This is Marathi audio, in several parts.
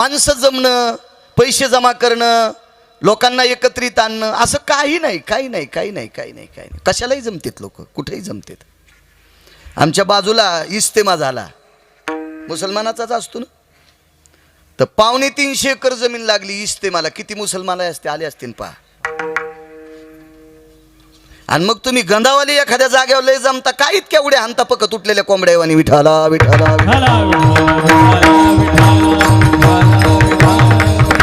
माणसं जमणं, पैसे जमा करणं, लोकांना एकत्रित आणणं असं काही नाही. कशालाही जमतेत लोक, कुठेही जमतेत. आमच्या बाजूला इस्तेमा झाला, मुसलमानाचाच असतो ना, तर 250 एकर जमीन लागली इस्तेमाला. किती मुसलमान असते आले असतील पहा. आणि मग तुम्ही गंधावाली एखाद्या जागेवर लय जमता, काय इतक्या उड्या हाणता पक तुटलेल्या कोंबड्यावानी, विठाला विठाला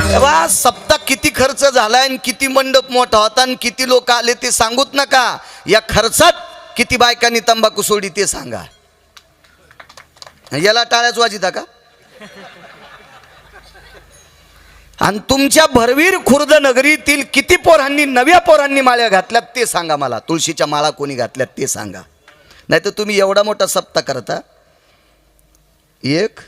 तेव्हा सप्ताह किती खर्च झालाय आणि किती मंडप मोठा होता आणि किती लोक आले ते सांगूत नका. या खर्चात किती बायकांनी तंबाखू सोडली ते सांगा. याला टाळ्याच वाजिता का? आणि तुमच्या भरवीर खुर्द नगरीतील किती पोरांनी, नव्या पोरांनी माळ्या घातल्यात ते सांगा मला. तुळशीच्या माळा कोणी घातल्यात ते सांगा. नाही तर तुम्ही एवढा मोठा सप्ताह करता, 1,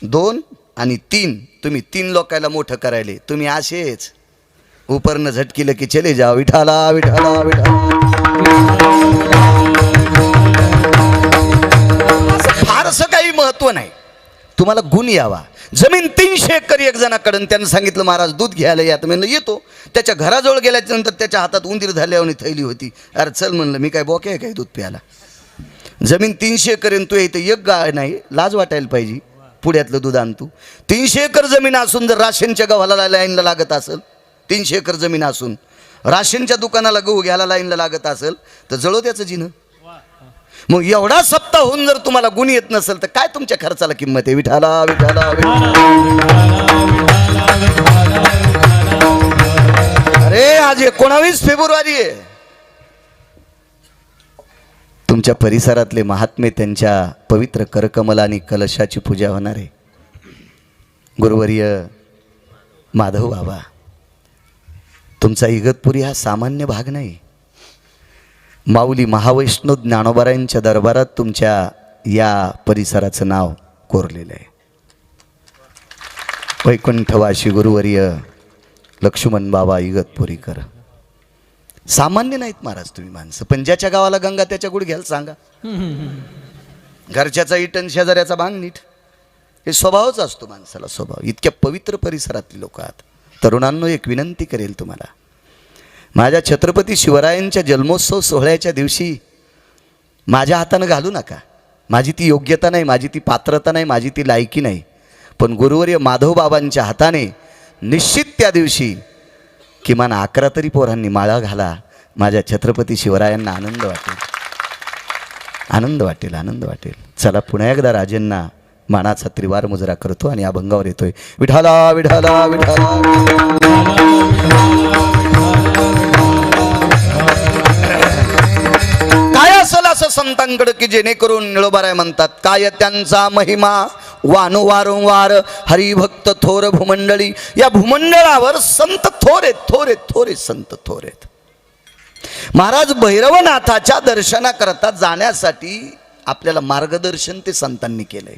2 आणि 3, तुम्ही 3 लोकायला मोठं करायले. तुम्ही असेच उपरनं झटकिलं की चले जा विठाला विठाला विठाला. फारसं काही महत्व नाही, तुम्हाला गुण यावा. जमीन 300 एकर एक जणाकडून, त्यानं सांगितलं महाराज दूध घ्यायला या. तर म्हणलं येतो. त्याच्या घराजवळ गेल्याच्या नंतर त्याच्या हातात उंदीर झाल्यावर थैली होती. अरे चल म्हणलं, मी काय बोके आहे काय दूध प्यायला. जमीन 300 एकर तू इथं एक गाय नाही, लाज वाटायला पाहिजे. पुढ्यातलं दूध आणतो. 300 एकर जमीन असून जर राशनच्या गव्हाला लाईनला लागत असेल, 300 एकर जमीन असून राशनच्या दुकानाला गहू घ्यायला लाईनला लागत असेल तर जळो त्याचं जिनं. मग एवढा सप्ताह होऊन जर तुम्हाला गुण येत नसेल तर काय तुमच्या खर्चाला किंमत आहे. विठाला विठाला अरे आज 19 फेब्रुवारी आहे. तुमच्या परिसरातले महात्मे, त्यांच्या पवित्र करकमल आणि कलशाची पूजा होणार आहे. गुरुवर्य माधव बाबा, तुमचा इगतपुरी हा सामान्य भाग नाही. माऊली महावैष्णव ज्ञानोबारायांच्या दरबारात तुमच्या या परिसराचं नाव कोरलेलं आहे. वैकुंठवासी गुरुवर्य लक्ष्मण बाबा इगतपुरीकर सामान्य नाहीत महाराज तुम्ही माणसं. पण ज्याच्या गावाला गंगा त्याच्या गुड घ्यायला सांगा. घरच्याचा इटन शेजाऱ्याचा भांग नीट, हे स्वभावच असतो माणसाला. स्वभाव. इतक्या पवित्र परिसरातली लोक आहात. तरुणांनो, एक विनंती करेल तुम्हाला. माझ्या छत्रपती शिवरायांच्या जन्मोत्सव सोहळ्याच्या दिवशी माझ्या हातानं घालू नका. माझी ती योग्यता नाही, माझी ती पात्रता नाही, माझी ती लायकी नाही. पण गुरुवर्य माधव बाबांच्या हाताने निश्चित त्या दिवशी किमान 11 तरी पोरांनी माळा घाला. माझ्या छत्रपती शिवरायांना आनंद वाटेल, आनंद वाटेल, आनंद वाटेल. चला पुन्हा एकदा राजेंना मानाचा त्रिवार मुजरा करतो आणि अभंगावर येतोय. विठाला विठाला विठाला. काय असेल असं संतांकडे की जेणेकरून निळोबाराय म्हणतात, काय त्यांचा महिमा वानु वारंवार हरिभक्त थोर भूमंडळी. या भूमंडळावर संत थोरे थोरे थोरे संत थोरेत. महाराज भैरवनाथाच्या दर्शनाकरता जाण्यासाठी आपल्याला मार्गदर्शन ते संतांनी केलंय.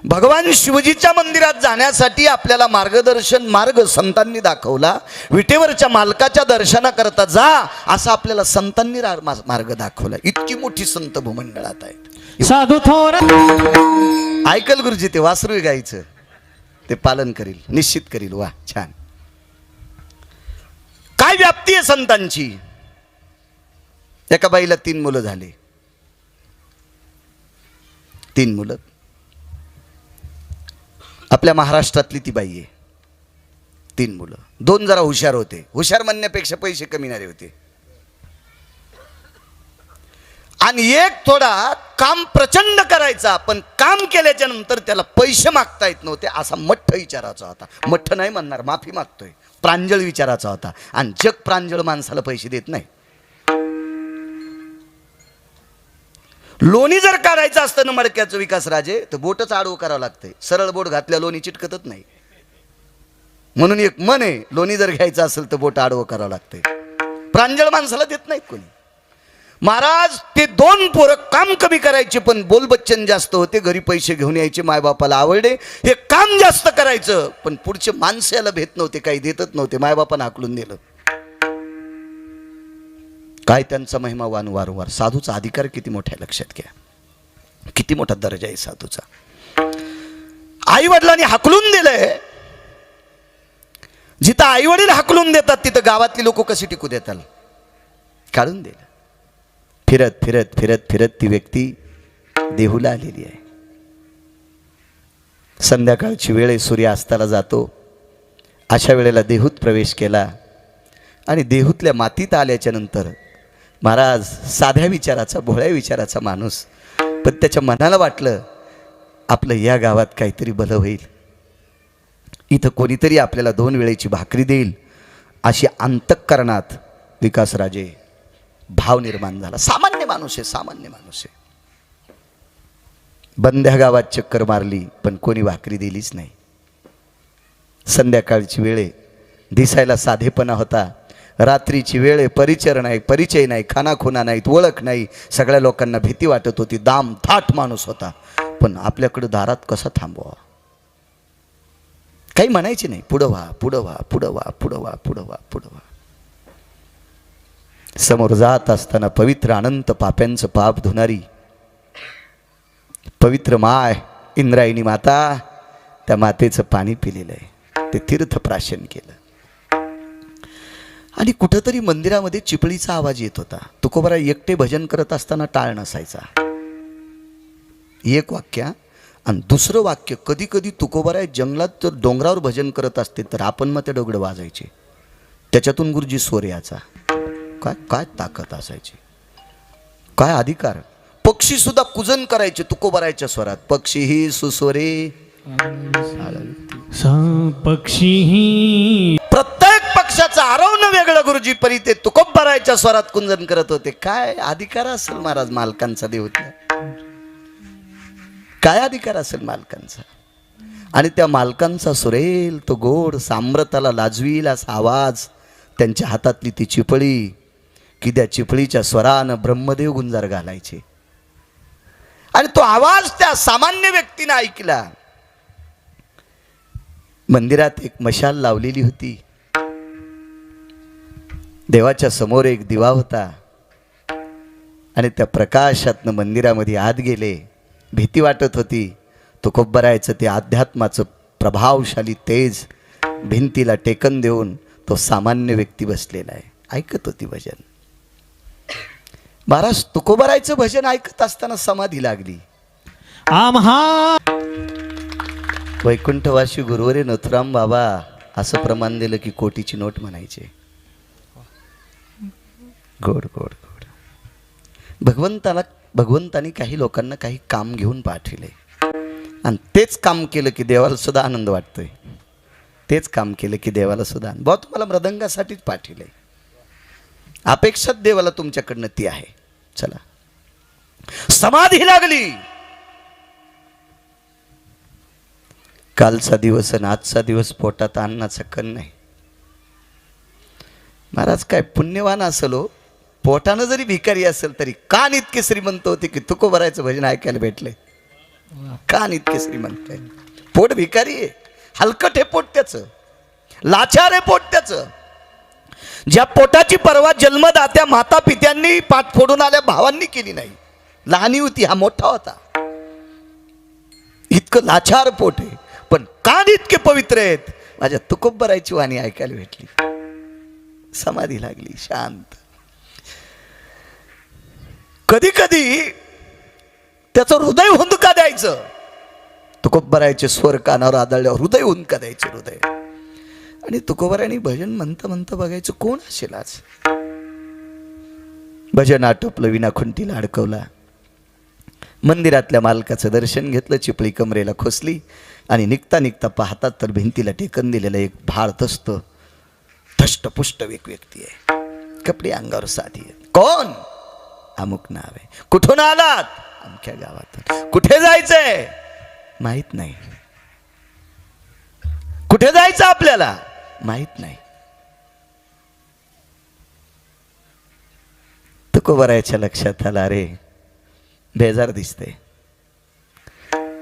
भगवान शिवजीच्या मंदिरात जाण्यासाठी आपल्याला मार्गदर्शन मार्ग संतांनी दाखवला. विटेवरच्या मालकाच्या दर्शनाकरता जा असा आपल्याला संतांनी मार्ग दाखवला. इतकी मोठी संत भूमंडळात आहेत. साधू थोर ऐकल गुरुजी, ते वासरू गायचं ते पालन करील, निश्चित करील. वा छान. काय व्याप्ती आहे संतांची. एका बाईला 3 मुलं झाले. 3 मुलं. आपल्या महाराष्ट्रातली ती बाई आहे. 3 मुलं. 2 जरा हुशार होते. हुशार म्हणण्यापेक्षा पैसे कमीणारे होते. आणि एक थोडा काम प्रचंड करायचा, पण काम केल्याच्या नंतर त्याला पैसे मागता येत नव्हते. असा मठ्ठ विचाराचा होता. मठ्ठ नाही म्हणणार, माफी मागतोय. प्रांजळ विचाराचा होता. आणि जग प्रांजळ माणसाला पैसे देत नाही. लोणी जर काढायचं असतं ना मडक्याचं विकास राजे, तर बोटच आडवं करावं लागतंय. सरळ बोट घातल्या लोणी चिटकतच नाही. म्हणून एक मन आहे, लोणी जर घ्यायचं असेल तर बोट आडवं करावं लागतंय. प्रांजळ माणसाला देत नाहीत कोणी. महाराज ते 2 पोरं काम कमी करायचे पण बोलबच्चन जास्त होते. घरी पैसे घेऊन यायचे, मायबापाला आवडे. हे काम जास्त करायचं पण पुढचे माणसं याला भेट नव्हते, काही देतच नव्हते. मायबापानं हाकलून दिलं. काय त्यांचा महिमा वारंवार. साधूचा अधिकार किती मोठा आहे लक्षात घ्या. किती मोठा दर्जा आहे साधूचा. आई वडिलांनी हाकलून दिलंय. जिथं आई वडील हाकलून देतात तिथं गावातली लोक कशी टिकू देतात? काढून दिलं. फिरत फिरत फिरत फिरत ती व्यक्ती देहूला आलेली आहे. संध्याकाळची वेळ, सूर्य अस्ताला जातो. अशा वेळेला देहूत प्रवेश केला आणि देहूतल्या मातीत आल्याच्या नंतर महाराज साध्या विचाराचा, भोळ्या विचाराचा माणूस, पण त्याच्या मनाला वाटलं आपलं या गावात काहीतरी भलं होईल, इथं कोणीतरी आपल्याला 2 वेळेची भाकरी देईल, अशी अंतःकरणात विकासराजे भाव निर्माण झाला. सामान्य माणूस आहे, सामान्य माणूस आहे. बंध्या गावात चक्कर मारली पण कोणी भाकरी दिलीच नाही. संध्याकाळची वेळ, दिसायला साधेपणा होता. रात्रीची वेळ, परिचय नाही, खानाखुना नाहीत, ओळख नाही. सगळ्या लोकांना भीती वाटत होती. दाम थाट माणूस होता, पण आपल्याकडं दारात कसा थांबवा, काही म्हणायचे नाही. पुढं व्हा, पुढं व्हा, पुढं व्हा, पुढं व्हा, पुढं व्हा, पुढं व्हा. समोर जात असताना पवित्र अनंत पाप्यांचं पाप धुणारी पवित्र माय इंद्रायणी माता, त्या मातेचं पाणी पिलेलं आहे. ते तीर्थप्राशन केलं आणि कुठंतरी मंदिरामध्ये चिपळीचा आवाज येत होता. तुकोबाराय एकटे भजन करत असताना टाळ नसायचा. एक वाक्य आणि दुसरं वाक्य, कधी कधी तुकोबाराय जंगलात जर डोंगरावर भजन करत असते तर आपण मग ते डोगडं वाजायचे, त्याच्यातून गुरुजी स्वर याचा. काय काय ताकद असायची, काय अधिकार. पक्षी सुद्धा कुजन करायचे तुकोबारायच्या स्वरात. पक्षी ही सुस्वरे पक्षी, प्रत्येक पक्षाचं आरवणं वेगळं गुरुजी, परी ते तुकोबारायच्या स्वरात कुंजन करत होते. काय अधिकार असेल महाराज मालकांचा देवत्या, काय अधिकार असेल मालकांचा. आणि त्या मालकांचा सुरेल तो गोड, साम्रताला लाजवील असा आवाज, त्यांच्या हातातली ती चिपळी, की त्या चिपळीच्या स्वरानं ब्रह्मदेव गुंजार घालायचे. आणि तो आवाज त्या सामान्य व्यक्तीने ऐकला. मंदिरात एक मशाल लावलेली होती. देवाच्या समोर एक दिवा होता आणि त्या प्रकाशातनं मंदिरामध्ये आत गेले. भीती वाटत होती. तुकोबारायचं ते अध्यात्माचं प्रभावशाली तेज भिंतीला टेकन देऊन तो सामान्य व्यक्ती बसलेला आहे, ऐकत होती भजन. महाराज तुकोबारायचं भजन ऐकत असताना समाधी लागली. आम्हा वैकुंठवासी गुरुवरे नथुराम बाबा असं प्रमाण दिलं की कोटीची नोट म्हणायचे. गोड गोड गोड. भगवंतानी काही लोकांना काही काम घेऊन पाठविले आणि तेच काम केलं की देवाला सुद्धा आनंद वाटतोय. तेच काम केलं की देवाला सुद्धा आनंद. भाऊ तुम्हाला मृदंगासाठीच पाठविले, अपेक्षा देवाला तुमच्याकडनं ती आहे. चला, समाधी लागली. कालचा दिवस आणि आजचा दिवस पोटात अन्नाचा कण नाही. महाराज काय पुण्यवान असेल हो, पोटानं जरी भिकारी असेल तरी कान इतके श्रीमंत होते की तुकोबारायचं भजन ऐकायला भेटले. कान इतके श्रीमंत आहे, पोट भिकारी आहे, हलकट आहे पोट त्याचं, लाचार आहे पोट त्याचं. ज्या पोटाची पर्वा जन्मदात्या माता पित्यांनी पाठ फोडून आल्या भावांनी केली नाही. लहानी होती, हा मोठा होता. इतकं लाचार पोट आहे, पण कान इतके पवित्र आहेत. माझ्या तुकोबारायची वाणी ऐकायला भेटली. समाधी लागली, शांत. कधी कधी त्याचं हृदय हुंदका द्यायचं. तुकोबारायचे स्वर कानावर आदळल्यावर हृदय हुंदका द्यायचे, हृदय. आणि तुकोबारायनी भजन म्हणता म्हणता बघायचं कोण असेल आज. भजन आटोपलं, विना खुंटीला अडकवला. मंदिरातल्या मालकाचं दर्शन घेतलं. चिपळी कमरेला खोसली आणि निघता निघता पाहतात तर भिंतीला टेकन दिलेलं एक भारदस्त धष्टपुष्ट एक व्यक्ती आहे. कपडे अंगावर साधी आहेत. कोण? अमुक नाव आहे. कुठून आलात? अमक्या गावातून. कुठे जायचंय? माहित नाही. कुठे जायचं आपल्याला? माहित नाही. तुकोबारायच्या लक्षात आला, अरे बेजार दिसते,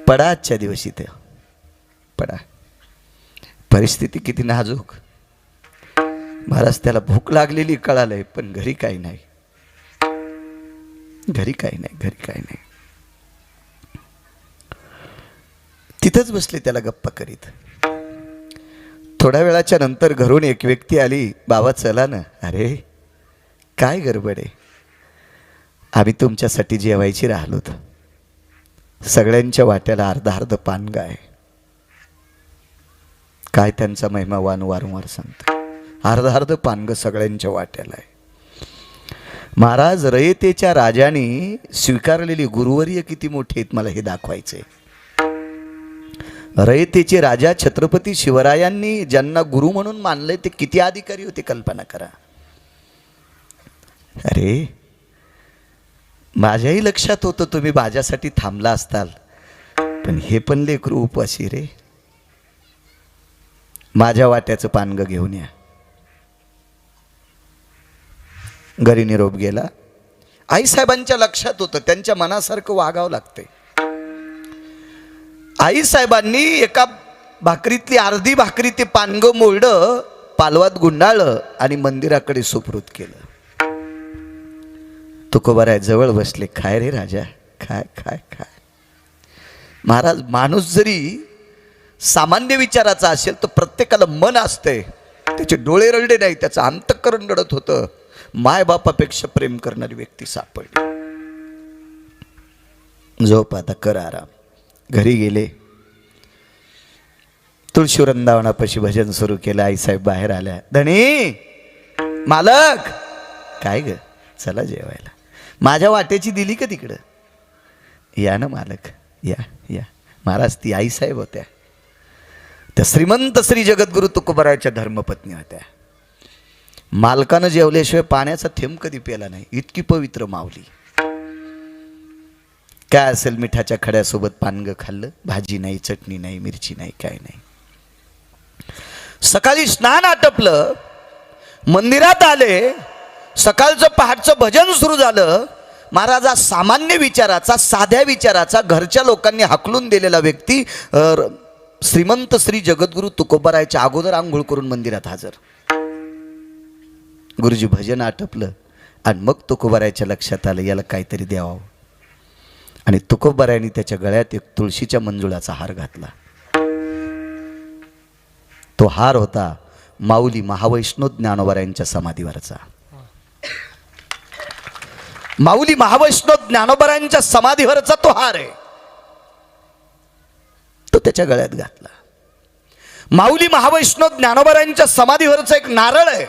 पडा आजच्या दिवशी ते पडा. परिस्थिती किती नाजूक. महाराज त्याला भूक लागलेली कळालंय, पण घरी काही नाही, घरी काही नाही, घरी काही नाही. ती तिथंच बसले त्याला गप्पा करीत. थोड्या वेळाच्या नंतर घरून एक व्यक्ती आली. बाबा चला ना. अरे काय गडबड आहे? आम्ही तुमच्यासाठी जेवायची राहिलो होतो. सगळ्यांच्या वाट्याला अर्धा अर्ध पानगा आहे. काय त्यांचा महिमा वारंवार सांगतो. अर्धा अर्ध पानग सगळ्यांच्या वाट्याला आहे. महाराज रयतेच्या राजाने स्वीकारलेली गुरुवर्य किती मोठी आहेत मला हे दाखवायचंय. रयतेचे राजा छत्रपती शिवरायांनी ज्यांना गुरु म्हणून मानले ते किती अधिकारी होते कल्पना करा. अरे माझ्याही लक्षात होतं तुम्ही माझ्यासाठी थांबला असताल, पण हे पण लेकरू उपवासी रे. माझ्या वाट्याचं पानगं घेऊन या. घरी निरोप गेला. आईसाहेबांच्या लक्षात होतं त्यांच्या मनासारखं वागावं लागतंय. आईसाहेबांनी एका भाकरीतली अर्धी भाकरी ते पानगं मोडलं, पालवात गुंडाळलं आणि मंदिराकडे सुपूर्द केलं. तुकोबाराय जवळ बसले. खाय रे राजा, खाय खाय खाय. महाराज माणूस जरी सामान्य विचाराचा असेल तर प्रत्येकाला मन असते. त्याचे डोळे रडले नाही, त्याचं अंतःकरण रडत होतं. मायबापापेक्षा प्रेम करणारी व्यक्ती सापडली. झोप आता, कर आराम. घरी गेले. तुळशी वृंदावनापाशी भजन सुरू केलं. आईसाहेब बाहेर आल्या. धनी मालक. काय ग? चला जेवायला. माझ्या वाट्याची दिली का तिकडं? या ना मालक, या या. महाराज ती आईसाहेब होत्या. त्या श्रीमंत श्री जगद्गुरु तुकोबारायच्या धर्मपत्नी होत्या. मालकानं जेवल्याशिवाय पाण्याचा थेंब कधी प्याला नाही, इतकी पवित्र माऊली. काय असेल मिठाच्या खड्यासोबत पानगं खाल्लं. भाजी नाही, चटणी नाही, मिरची नाही, काय नाही. सकाळी स्नान आटपलं, मंदिरात आले. सकाळचं पहाटचं भजन सुरू झालं. महाराजा सामान्य विचाराचा, साध्या विचाराचा, घरच्या लोकांनी हाकलून दिलेला व्यक्ती श्रीमंत श्री जगद्गुरु तुकोबारायच्या अगोदर आंघोळ करून मंदिरात हजर. गुरुजी भजन आटपलं आणि मग तुकोबारायच्या लक्षात आलं याला काहीतरी द्यावं. आणि तुकोबारायांनी त्याच्या गळ्यात एक तुळशीच्या मंजुळाचा हार घातला. तो हार होता माऊली महावैष्णव ज्ञानोबारायांच्या समाधीवरचा. माऊली महावैष्णव ज्ञानोबारायांच्या समाधीवरचा तो हार आहे. तो त्याच्या गळ्यात घातला. माऊली महावैष्णव ज्ञानोबारायांच्या समाधीवरचा एक नारळ आहे,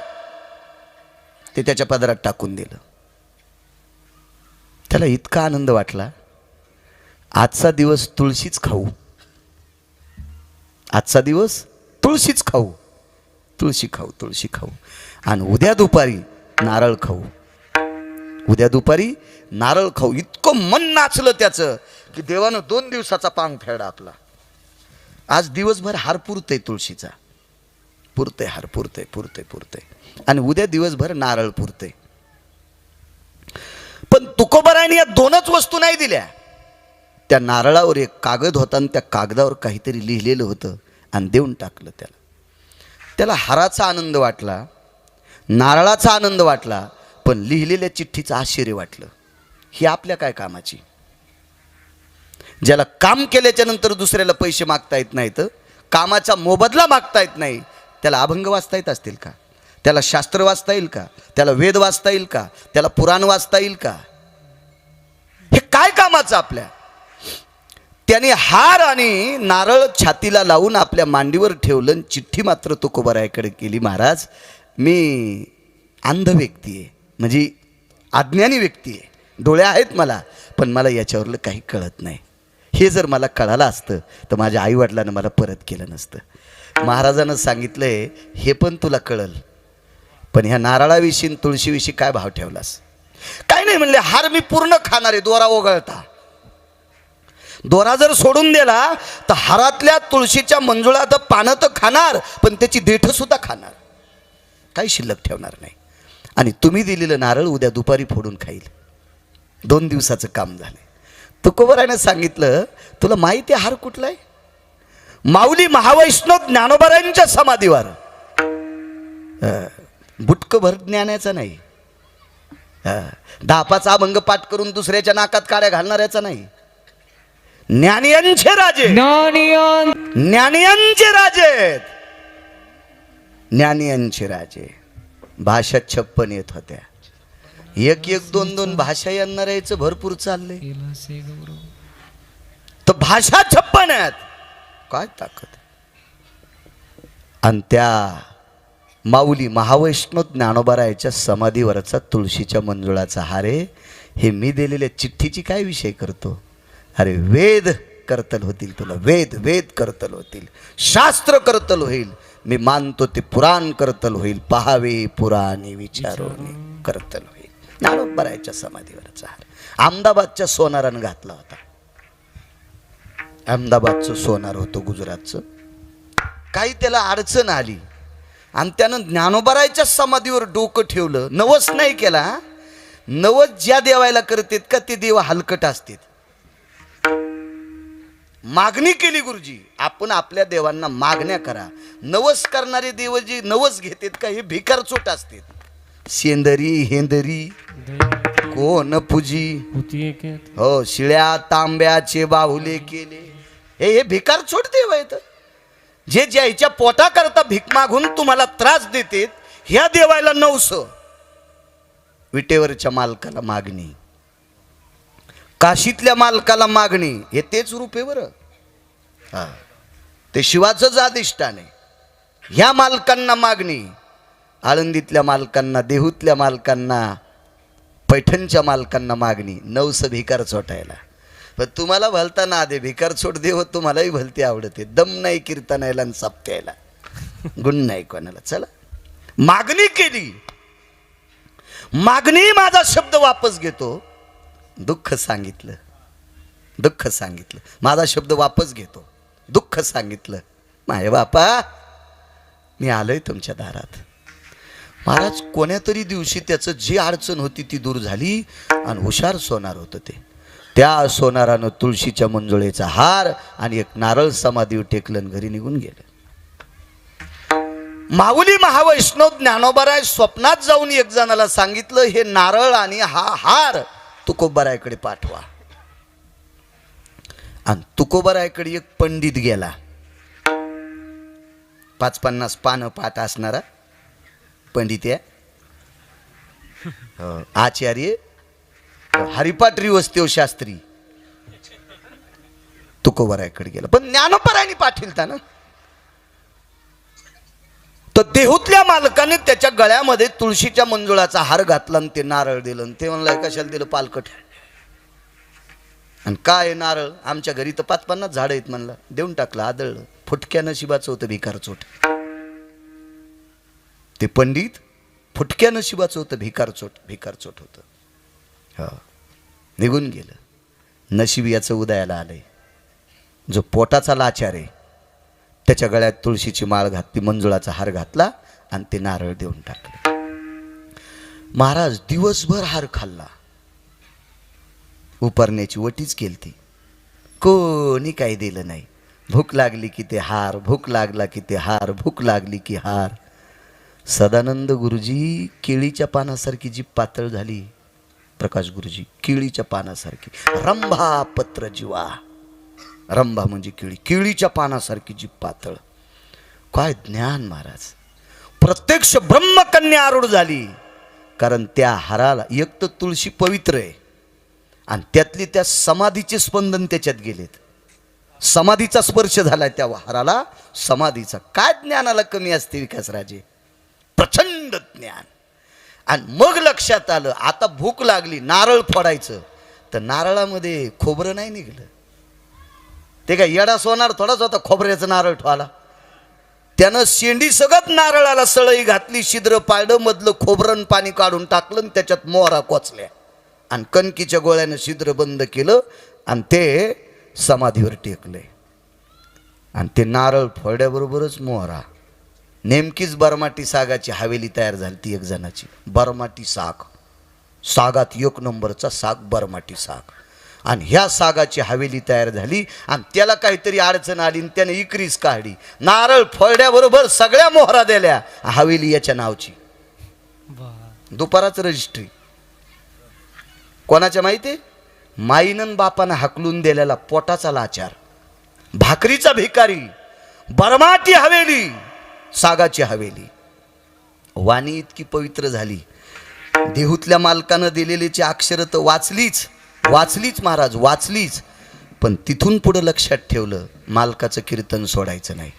ते त्याच्या पदरात टाकून दिलं. त्याला इतका आनंद वाटला. आजचा दिवस तुळशीच खाऊ, आजचा दिवस तुळशीच खाऊ, तुळशी खाऊ, तुळशी खाऊ. आणि उद्या दुपारी नारळ खाऊ, उद्या दुपारी नारळ खाऊ. इतकं मन नाचलं त्याचं की देवानं 2 दिवसाचा पांग फेडा आपला. आज दिवसभर हार पुरतय तुळशीचा, पुरतय हार, पुरतय पुरतय पुरतय. आणि उद्या दिवसभर नारळ पुरतय. पण तुकोबारायांनी या 2च वस्तू नाही दिल्या. त्या नारळावर एक कागद होता आणि त्या कागदावर काहीतरी लिहिलेलं होतं आणि देऊन टाकलं त्याला. त्याला हाराचा आनंद वाटला, नारळाचा आनंद वाटला, पण लिहिलेल्या चिठ्ठीचं आश्चर्य वाटलं. ही आपल्या काय कामाची? ज्याला काम केल्याच्या नंतर दुसऱ्याला पैसे मागता येत नाहीत, कामाचा मोबदला मागता येत नाही, त्याला अभंग वाचता येत असतील का? त्याला शास्त्र वाचता येईल का? त्याला वेद वाचता येईल का? त्याला पुराण वाचता येईल का? हे काय कामाचं आपल्या? त्याने हार आणि नारळ छातीला लावून आपल्या मांडीवर ठेवलं. चिठ्ठी मात्र तुकोबारायाकडे केली. महाराज मी अंध व्यक्ती आहे, म्हणजे अज्ञानी व्यक्ती आहे, डोळे आहेत मला, पण मला याच्यावरलं काही कळत नाही. हे जर मला कळालं असतं तर माझ्या आईवडिलांना मला परत केलं नसतं. महाराजानं सांगितलंय हे पण तुला कळल, पण ह्या नारळाविषयी तुळशीविषयी काय भाव ठेवलास? काय नाही म्हणले, हार मी पूर्ण खाणार आहे, दोरा वगळता. दोरा जर सोडून दिला तर हारातल्या तुळशीच्या मंजुळात पानं तर खाणार, पण त्याची देठ सुद्धा खाणार, काही शिल्लक ठेवणार नाही. आणि तुम्ही दिलेलं नारळ उद्या दुपारी फोडून खाईल. 2 दिवसाचं काम झालं. तुकोबारायानं सांगितलं तुला माहिती आहे हार कुठला आहे? माऊली महावैष्णव ज्ञानोबारायांच्या समाधीवर. बुटकं भर ज्ञानाचा नाही, 10 अभंग पाठ करून दुसऱ्याच्या नाकात काड्या घालणाऱ्याचा नाही. ज्ञानियांचे राजे, ज्ञानियांचे राजे आहेत. ज्ञानियांचे राजे. भाषा 56 येत होत्या. एक एक दोन दोन भाषा येणाऱ्याचं भरपूर चालले. तर भाषा 56 आहेत. काय ताकद. आणि त्या माऊली महावैष्णव ज्ञानोबारायाच्या समाधीवरचा तुळशीच्या मंजुळाचा हार आहे. हे मी दिलेल्या चिठ्ठीची काय विषय करतो. अरे वेद करतल होतील तुला. वेद वेद करतल होतील. शास्त्र करतल होईल. मी मानतो ते पुराण करतल होईल. पहावे पुराणे विचारोने करतल होईल. ज्ञानोबारायाच्या समाधीवरचा हार अहमदाबादच्या सोनारानं घातला होता. अहमदाबादचं सोनार होतं गुजरातचं. काही त्याला अडचण आली आणि त्यानं ज्ञानोबारायाच्या समाधीवर डोकं ठेवलं. नवस नाही केला. नवस ज्या देवायला करतात का ते देव हलकट असतात. मागणी केली गुरुजी. आपण आपल्या देवांना मागण्या करा. नवस करणारे देव जे नवस घेतात का हे भिकारचोट असतात. शेंदरी हेंदरी कोण पूजी. हो शिळ्या तांब्याचे बाहुले केले. हे भिकारचोट देव आहेत. जे ज्याच्या पोटा करता भीक मागून तुम्हाला त्रास देतात ह्या देवायला नवस. विटेवरच्या मालकाला मागणी, काशीतल्या मालकाला मागणी. हे तेच रूप आहे बरं. हा ते शिवाचंच अधिष्ठान आहे. ह्या मालकांना मागणी. आळंदीतल्या मालकांना, देहूतल्या मालकांना, पैठणच्या मालकांना मागणी. नवस भिकार चोटायला. पण तुम्हाला भलता ना दे भिकार छोट देव. तुम्हालाही भलते आवडते. दम नाही कीर्तनायला आणि सप्त्यायला. गुण नाही कोणाला. चला मागणी केली. मागणी माझा शब्द वापस घेतो. दुःख सांगितलं. दुःख सांगितलं. माझा शब्द वापस घेतो. दुःख सांगितलं. माय बापा मी आलोय तुमच्या दारात. महाराज कोण्या तरी दिवशी त्याचं जी अडचण होती ती दूर झाली आणि हुशार सोनार होतं ते. त्या सोनारानं तुळशीच्या मंजुळेचा हार आणि एक नारळ समाधीवर टेकलं आणि घरी निघून गेलं. माऊली महावैष्णव ज्ञानोबाराय स्वप्नात जाऊन एक जणाला सांगितलं हे नारळ आणि हा हार तुकोबारायकडे पाठवा. आणि तुकोबारायकडे एक पंडित गेला. 50 पानं पाठ असणारा पंडित आहे. आचार्य हरिपाठ वस्तेव शास्त्री तुकोबारायकडे गेला. पण ज्ञानोबारायने पाठविलता ना. तर देहूतल्या मालकाने त्याच्या गळ्यामध्ये तुळशीच्या मंजुळाचा हार घातला आणि ते नारळ दिलं. आणि ते म्हणलं कशाला दिलं पालकट. आणि काय नारळ आमच्या घरी तर 50 झाडं आहेत म्हणलं. देऊन टाकलं. आदळलं. फुटक्या नशिबाचं होतं भिकारचोट. ते पंडित फुटक्या नशिबाचं होतं. भिकारचोट होतं. हा निघून गेलं. नशीब याचं उदयाला आलंय. जो पोटाचा लाचार आहे त्याच्या गळ्यात तुळशीची माळ घातली, मंजुळाचा हार घातला आणि ते नारळ देऊन टाकलं. महाराज दिवसभर हार खाल्ला. उपरण्याची वटीच केलती. कोणी काही दिलं नाही. भूक लागली की ते हार, भूक लागला की ते हार, भूक लागली की हार. सदानंद गुरुजी केळीच्या पानासारखी जी पातळ झाली. प्रकाश गुरुजी केळीच्या पानासारखी. रंभा पत्र जीवा. रंभा म्हणजे केळी. केळीच्या पानासारखी जी पातळ. काय ज्ञान महाराज. प्रत्यक्ष ब्रह्मकन्या आरूढ झाली. कारण त्या हाराला एक तर तुळशी पवित्र आहे आणि त्यातली त्या समाधीचे स्पंदन त्याच्यात गेलेत. समाधीचा स्पर्श झालाय त्या हाराला. समाधीचा काय ज्ञानाला कमी असते विकासराजे. प्रचंड ज्ञान. आणि मग लक्षात आलं आता भूक लागली नारळ फोडायचं. तर नारळामध्ये खोबरं नाही निघलं. ते काय येडा सोनार थोडाच होता खोबऱ्याचं नारळ ठेवाला. त्यानं शेंडी सगळ्यात नारळाला सळई घातली. छिद्र पाडलं. मधलं खोबरं पाणी काढून टाकलं आणि त्याच्यात मोहरा कोचल्या आणि कणकीच्या गोळ्यानं छिद्र बंद केलं आणि ते समाधीवर टेकले. आणि ते नारळ फोड्याबरोबरच मोहरा. नेमकीच बरमाटी सागाची हवेली तयार झाली ती एक जणाची. बरमाटी साग. सागात 1 नंबरचा साग बरमाटी साग. आणि ह्या सागाची हवेली तयार झाली आणि त्याला काहीतरी अडचण आली आणि त्याने इकरीस काढली. नारळ फोड्याबरोबर सगळ्या मोहरा दिल्या. हवेली याच्या नावची. दुपाराच रजिस्ट्री कोणाच्या माहिती. माईनं बापानं हाकलून दिलेला पोटाचा लाचार, भाकरीचा भिकारी, बरमाटी हवेली, सागाची हवेली. वाणी इतकी पवित्र झाली, देहूतल्या मालकानं दिलेलीची अक्षरं तर वाचलीच महाराज, वाचलीच. पण तिथून पुढं लक्षात ठेवलं, मालकाचं कीर्तन सोडायचं नाही.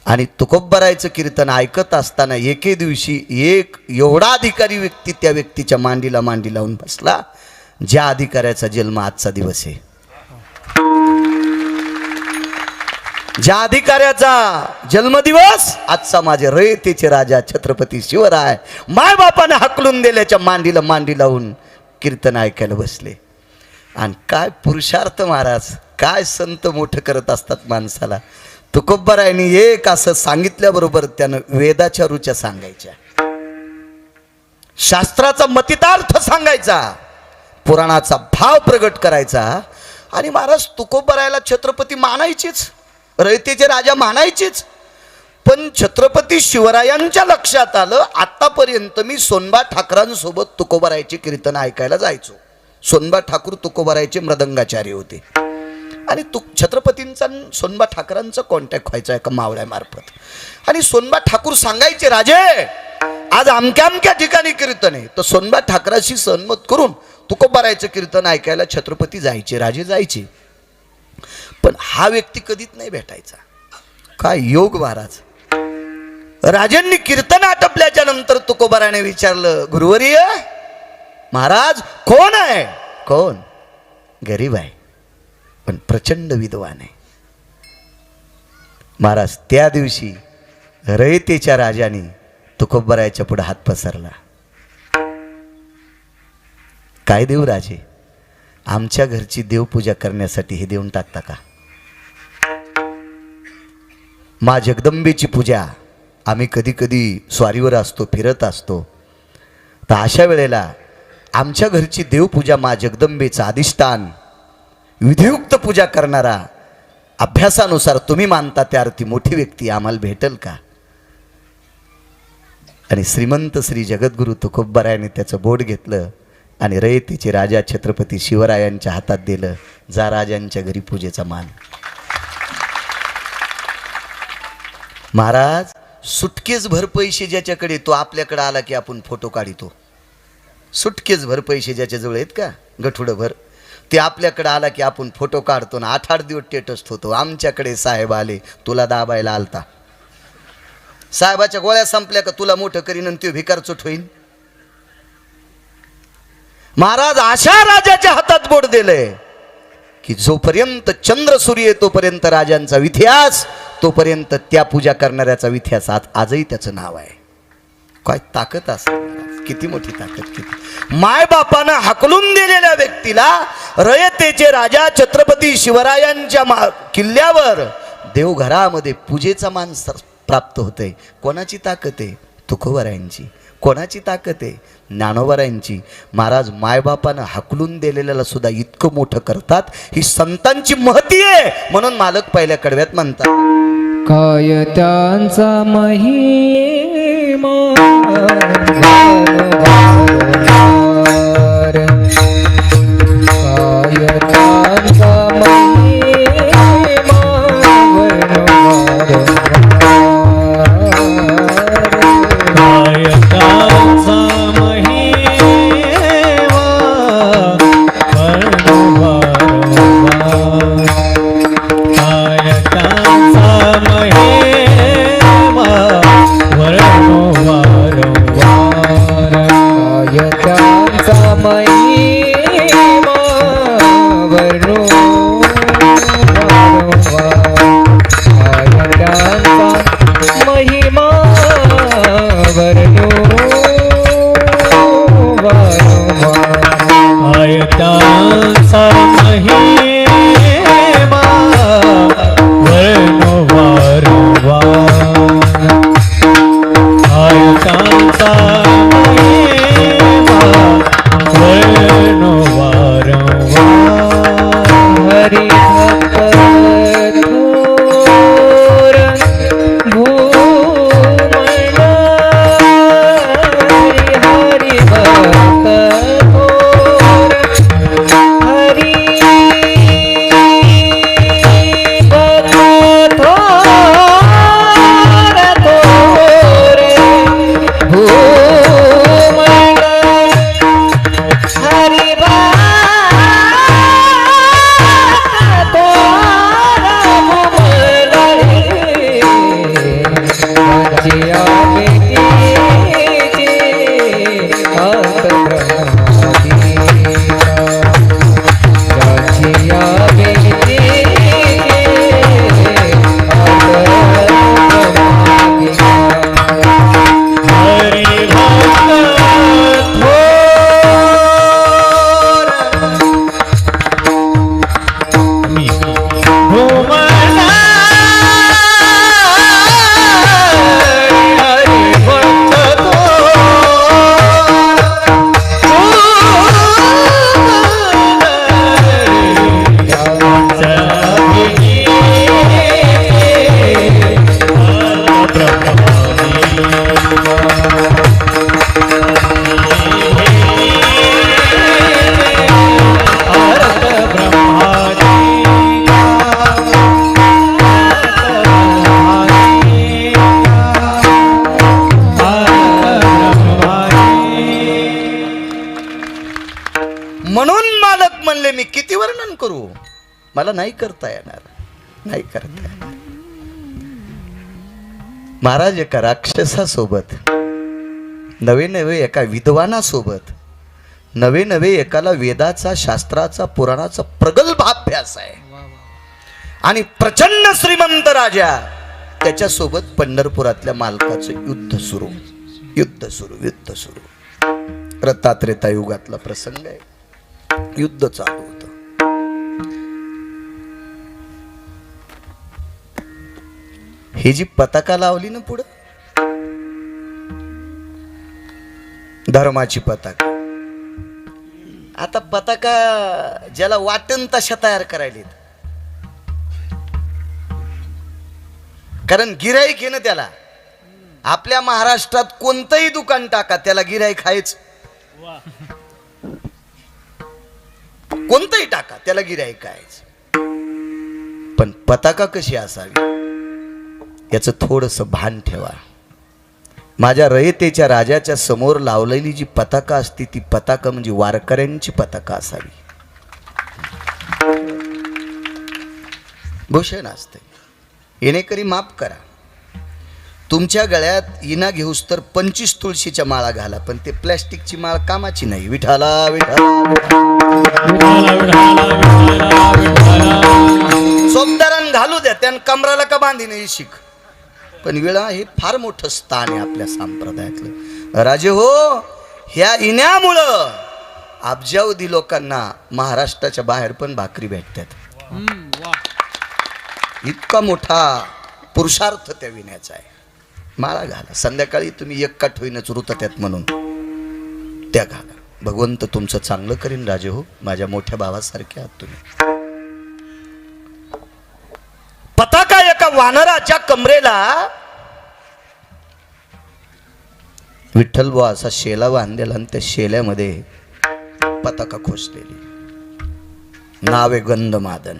आणि तुकोबरायचं कीर्तन ऐकत असताना एके दिवशी एक एवढा अधिकारी व्यक्ती त्या व्यक्तीच्या मांडीला मांडी लावून बसला, ज्या अधिकाऱ्याचा जन्म आजचा दिवस आहे, ज्या अधिकाऱ्याचा जन्मदिवस आजचा, माझे रयतेचे राजा छत्रपती शिवराय मायबापाने हाकलून दिल्याच्या मांडीला मांडी लावून कीर्तन ऐकायला बसले. आणि काय पुरुषार्थ महाराज, काय संत मोठं करत असतात माणसाला. तुकोबरायांनी एक असं सांगितल्याबरोबर त्यानं वेदाच्या रुच्या सांगायच्या, शास्त्राचा मतितार्थ सांगायचा, पुराणाचा भाव प्रगट करायचा. आणि महाराज तुकोबरायाला छत्रपती मानायचेच, रयतेचे राजा मानायचेच. पण छत्रपती शिवरायांच्या लक्षात आलं, आतापर्यंत मी सोनबा ठाकरांसोबत तुकोबरायाचे कीर्तन ऐकायला जायचो. सोनबा ठाकूर तुकोबरायाचे मृदंगाचार्य होते. आणि छत्रपतींचा सोनबा ठाकरांचा कॉन्टॅक्ट व्हायचा एका मावळ्यामार्फत. आणि सोनबा ठाकूर सांगायचे, राजे आज अमक्या अमक्या ठिकाणी कीर्तन आहे. तर सोनबा ठाकराशी सहमत करून तुकोबरायाचं कीर्तन ऐकायला छत्रपती जायचे, राजे जायचे. पण हा व्यक्ती कधीच नाही भेटायचा. काय योग महाराज. राजांनी कीर्तन आटपल्याच्या नंतर तुकोबरायाने विचारलं, गुरुवर्य महाराज कोण आहे? कोण? गरीब आहे पण प्रचंड विद्वान आहे. महाराज त्या दिवशी रयतेच्या राजाने तुकोबरायाच्या पुढे हात पसरला. काय देऊ राजे, आमच्या घरची देवपूजा करण्यासाठी हे देऊन टाकता का? मा जगदंबेची पूजा आम्ही कधी कधी स्वारीवर असतो, फिरत असतो, तर अशा वेळेला आमच्या घरची देवपूजा मा जगदंबेचं अधिष्ठान विधियुक्त पूजा करणारा, अभ्यासानुसार तुम्ही मानता त्या अर्थी मोठी व्यक्ती आम्हाला भेटेल का? आणि श्रीमंत श्री जगद्गुरु तुकोबरायाने त्याचं बोट घेतलं आणि रयतेचे राजा छत्रपती शिवरायांच्या हातात दिलं. जा राजांच्या घरी पूजेचा मान. महाराज सुटकेस भर पैसे ज्याच्याकडे, तो आपल्याकडे आला की आपण फोटो काढितो. सुटकेस भर पैसे ज्याच्याजवळ आहेत का, गठुडं भर, ते आपल्याकडे आला की आपण फोटो काढतो ना 8-8 दिवस टेटस होतो. आमच्याकडे साहेब आले, तुला दाबायला आलता, साहेबाच्या गोळ्या संपल्या का तुला मोठं करीन आणि तो भिकार चोट होईन. महाराज अशा राजाच्या हातात बोट दिलंय की जोपर्यंत चंद्र सूर्य तोपर्यंत राजांचा इतिहास, तोपर्यंत त्या पूजा करणाऱ्याचा इतिहास आजही त्याचं नाव आहे. काय ताकद असते, किती मोठी ताकद. किती मायबापानं हाकलून दिलेल्या व्यक्तीला रयतेचे राजा छत्रपती शिवरायांच्या किल्ल्यावर देवघरामध्ये पूजेचा मान प्राप्त होतंय. कोणाची ताकद आहे? तुकोबरायांची. कोणाची ताकद आहे? ज्ञानोबरायांची. महाराज मायबापानं हाकलून दिलेल्याला सुद्धा इतकं मोठं करतात, ही संतांची महती आहे. म्हणून मालक पहिल्या कडव्यात म्हणतात, काय त्यांचा महिमा काय त्यांचा महिमा काय त्यांचा महिमा किती वर्णन करू, मला नाही करता येणार, नाही करता येणार. महाराज एका राक्षसासोबत, नवे नवे एका विद्वानासोबत, नवे नवे एकाला वेदाचा, शास्त्राचा, पुराणाचा प्रगल्भ अभ्यास आहे आणि प्रचंड श्रीमंत राजा, त्याच्यासोबत पंढरपुरातल्या मालकाचं युद्ध सुरू, युद्ध सुरू, युद्ध सुरू. रत्तात्रेता युगातला प्रसंग आहे. युद्ध चालू होतं. ही जी पताका लावली ना पुढं, धर्माची पताका, आता पताका ज्याला वाटण तशा तयार करायला, कारण गिऱ्हाईक आहे ना त्याला. आपल्या महाराष्ट्रात कोणतंही दुकान टाका, त्याला गिऱ्हाईक आहेच. कोणतंही टाका, त्याला गिऱ्हाईक आहेच. पण पताका कशी असावी याचं थोडंसं भान ठेवा. माझ्या रयतेच्या राजाच्या समोर लावलेली जी पताका असते, ती पताका म्हणजे वारकऱ्यांची पताका असावी. भूषण असते. येणेकरी माफ करा, तुमच्या गळ्यात इना घेऊस तर 25 तुळशीच्या माळा घाला, पण ते प्लॅस्टिकची माळ कामाची नाही. विठाला सोबदारान घालू द्या, त्यानं कमराला का बांधी नाही शिक. पण विळा हे फार मोठं स्थान आहे आपल्या संप्रदायातलं. राजे हो, ह्या इन्यामुळं अब्जावधी लोकांना महाराष्ट्राच्या बाहेर पण भाकरी भेटतात. इतका मोठा पुरुषार्थ त्या विण्याचा आहे. माळा घाला, संध्याकाळी तुम्ही एक काठ होईनच रुतत्यात म्हणून त्या घाला. भगवंत तुमचं चांगलं करीन राजे हो, माझ्या मोठ्या भावासारखे आहात तुम्ही. पताका एका वानराच्या कमरेला विठ्ठल बुवा असा शेला बांधलेला आणि त्या शेल्यामध्ये पताका खोसलेली. नावे गंधमादन.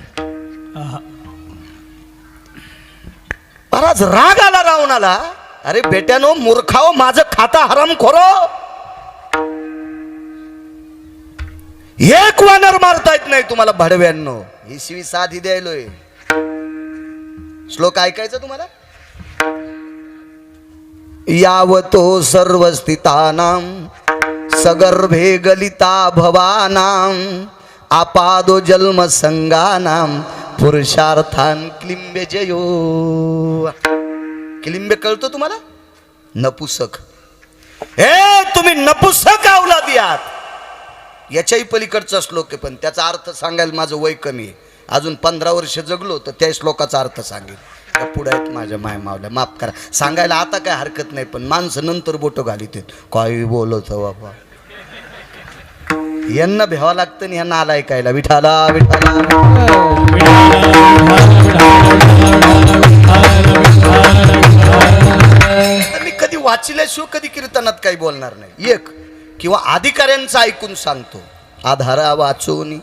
महाराज राग आला रावणाला. अरे बेट्यानो, मूर्खाओ, माझं खाता हराम खोरो, एक वानर मारता येत नाही तुम्हाला भडव्यांनो. ही शिवी साधी द्यायलोय. श्लोक ऐकायचा तुम्हाला. यावतो सर्व स्थितानां सगर्भे गलिता भवानां आपादो जन्म संगानां पुरुषार्थान क्लिंबे जयो. क्लिंबे कळतो तुम्हाला? नपुसक. हे तुम्ही नपुसक अवलादी आहात. याच्याही पलीकडचा श्लोक आहे, पण त्याचा अर्थ सांगायला माझं वय कमी आहे. अजून 15 वर्ष जगलो तर त्या श्लोकाचा अर्थ सांगेल. पुढे आहेत माझ्या माय मावल्या, माफ करा. सांगायला आता काय हरकत नाही, पण माणसं नंतर बोटं घालीत. काही बोलत बाबा, यांना भ्यावं लागतं आणि यांना आला ऐकायला. विठाला विठाला. मी कधी वाचल्याशिवाय कधी कीर्तनात काही बोलणार नाही. एक किंवा अधिकाऱ्यांचं ऐकून सांगतो. आधारा वाचून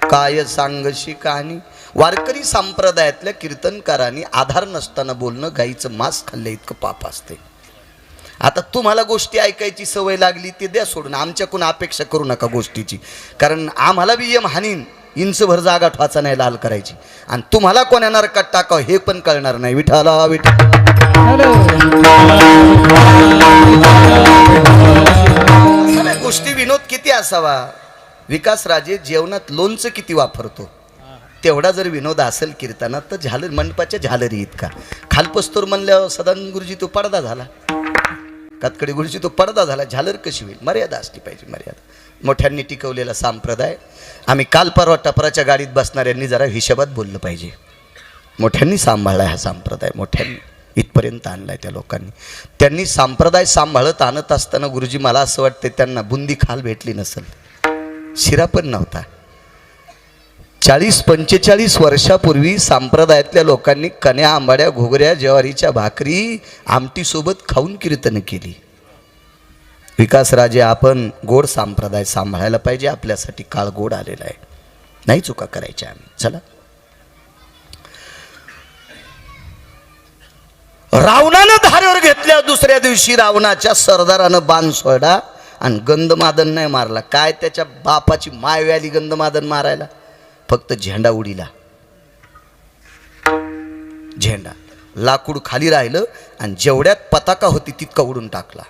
काय सांगशी कहाणी. वारकरी संप्रदायातल्या कीर्तनकारांनी आधार नसताना बोलणं गाईचं मांस खाल्लं इतकं पाप असते. आता तुम्हाला गोष्टी ऐकायची सवय लागली, ते द्या सोडून. आमच्याकडून अपेक्षा करू नका गोष्टीची, कारण आम्हाला बी यम हानीन इंचभर जागा ठवाचा नाही लाल करायची, आणि तुम्हाला कोण्या नरकात टाकावं हे पण कळणार नाही. विठाला विठा. गोष्टी विनोद किती असावा. विकास राजे जेवणात लोणचं किती वापरतो, तेवढा जर विनोद असेल कीर्तनात तर झालर मंडपाच्या झालरी इतका. खालपस्तूर म्हणल्यावर सदानंद गुरुजी तो पडदा झाला, कातकडे गुरुजी तो पडदा झाला. झालर कशी होईल? मर्यादा असली पाहिजे, मर्यादा. मोठ्यांनी टिकवलेला संप्रदाय. आम्ही काल परवा टपराच्या गाडीत बसणाऱ्यांनी जरा हिशोबात बोललं पाहिजे. मोठ्यांनी सांभाळला हा संप्रदाय, मोठ्यांनी इथपर्यंत आणलाय त्या लोकांनी. त्यांनी संप्रदाय सांभाळत आणत असताना गुरुजी मला असं वाटतं त्यांना बुंदी खाल भेटली नसेल, शिरा पण नव्हता. 40-45 वर्षापूर्वी संप्रदायातल्या लोकांनी कन्या, आंबाड्या, घोगऱ्या, ज्वारीच्या भाकरी आमटीसोबत खाऊन कीर्तन केली. विकासराजे, आपण गोड संप्रदाय सांभाळायला पाहिजे. आपल्यासाठी काळ गोड आलेला आहे, नाही चुका करायच्या आम्ही. चला. रावणानं धारेवर घेतल्या दुसऱ्या दिवशी रावणाच्या सरदारानं बाण सोडा आणि गंधमादन नाही मारला. काय त्याच्या बापाची माय व्याली गंधमादन मारायला. फक्त झेंडा उडीला. झेंडा लाकूड खाली राहिलं आणि जेवढ्यात पताका होती तितका उडून टाकला.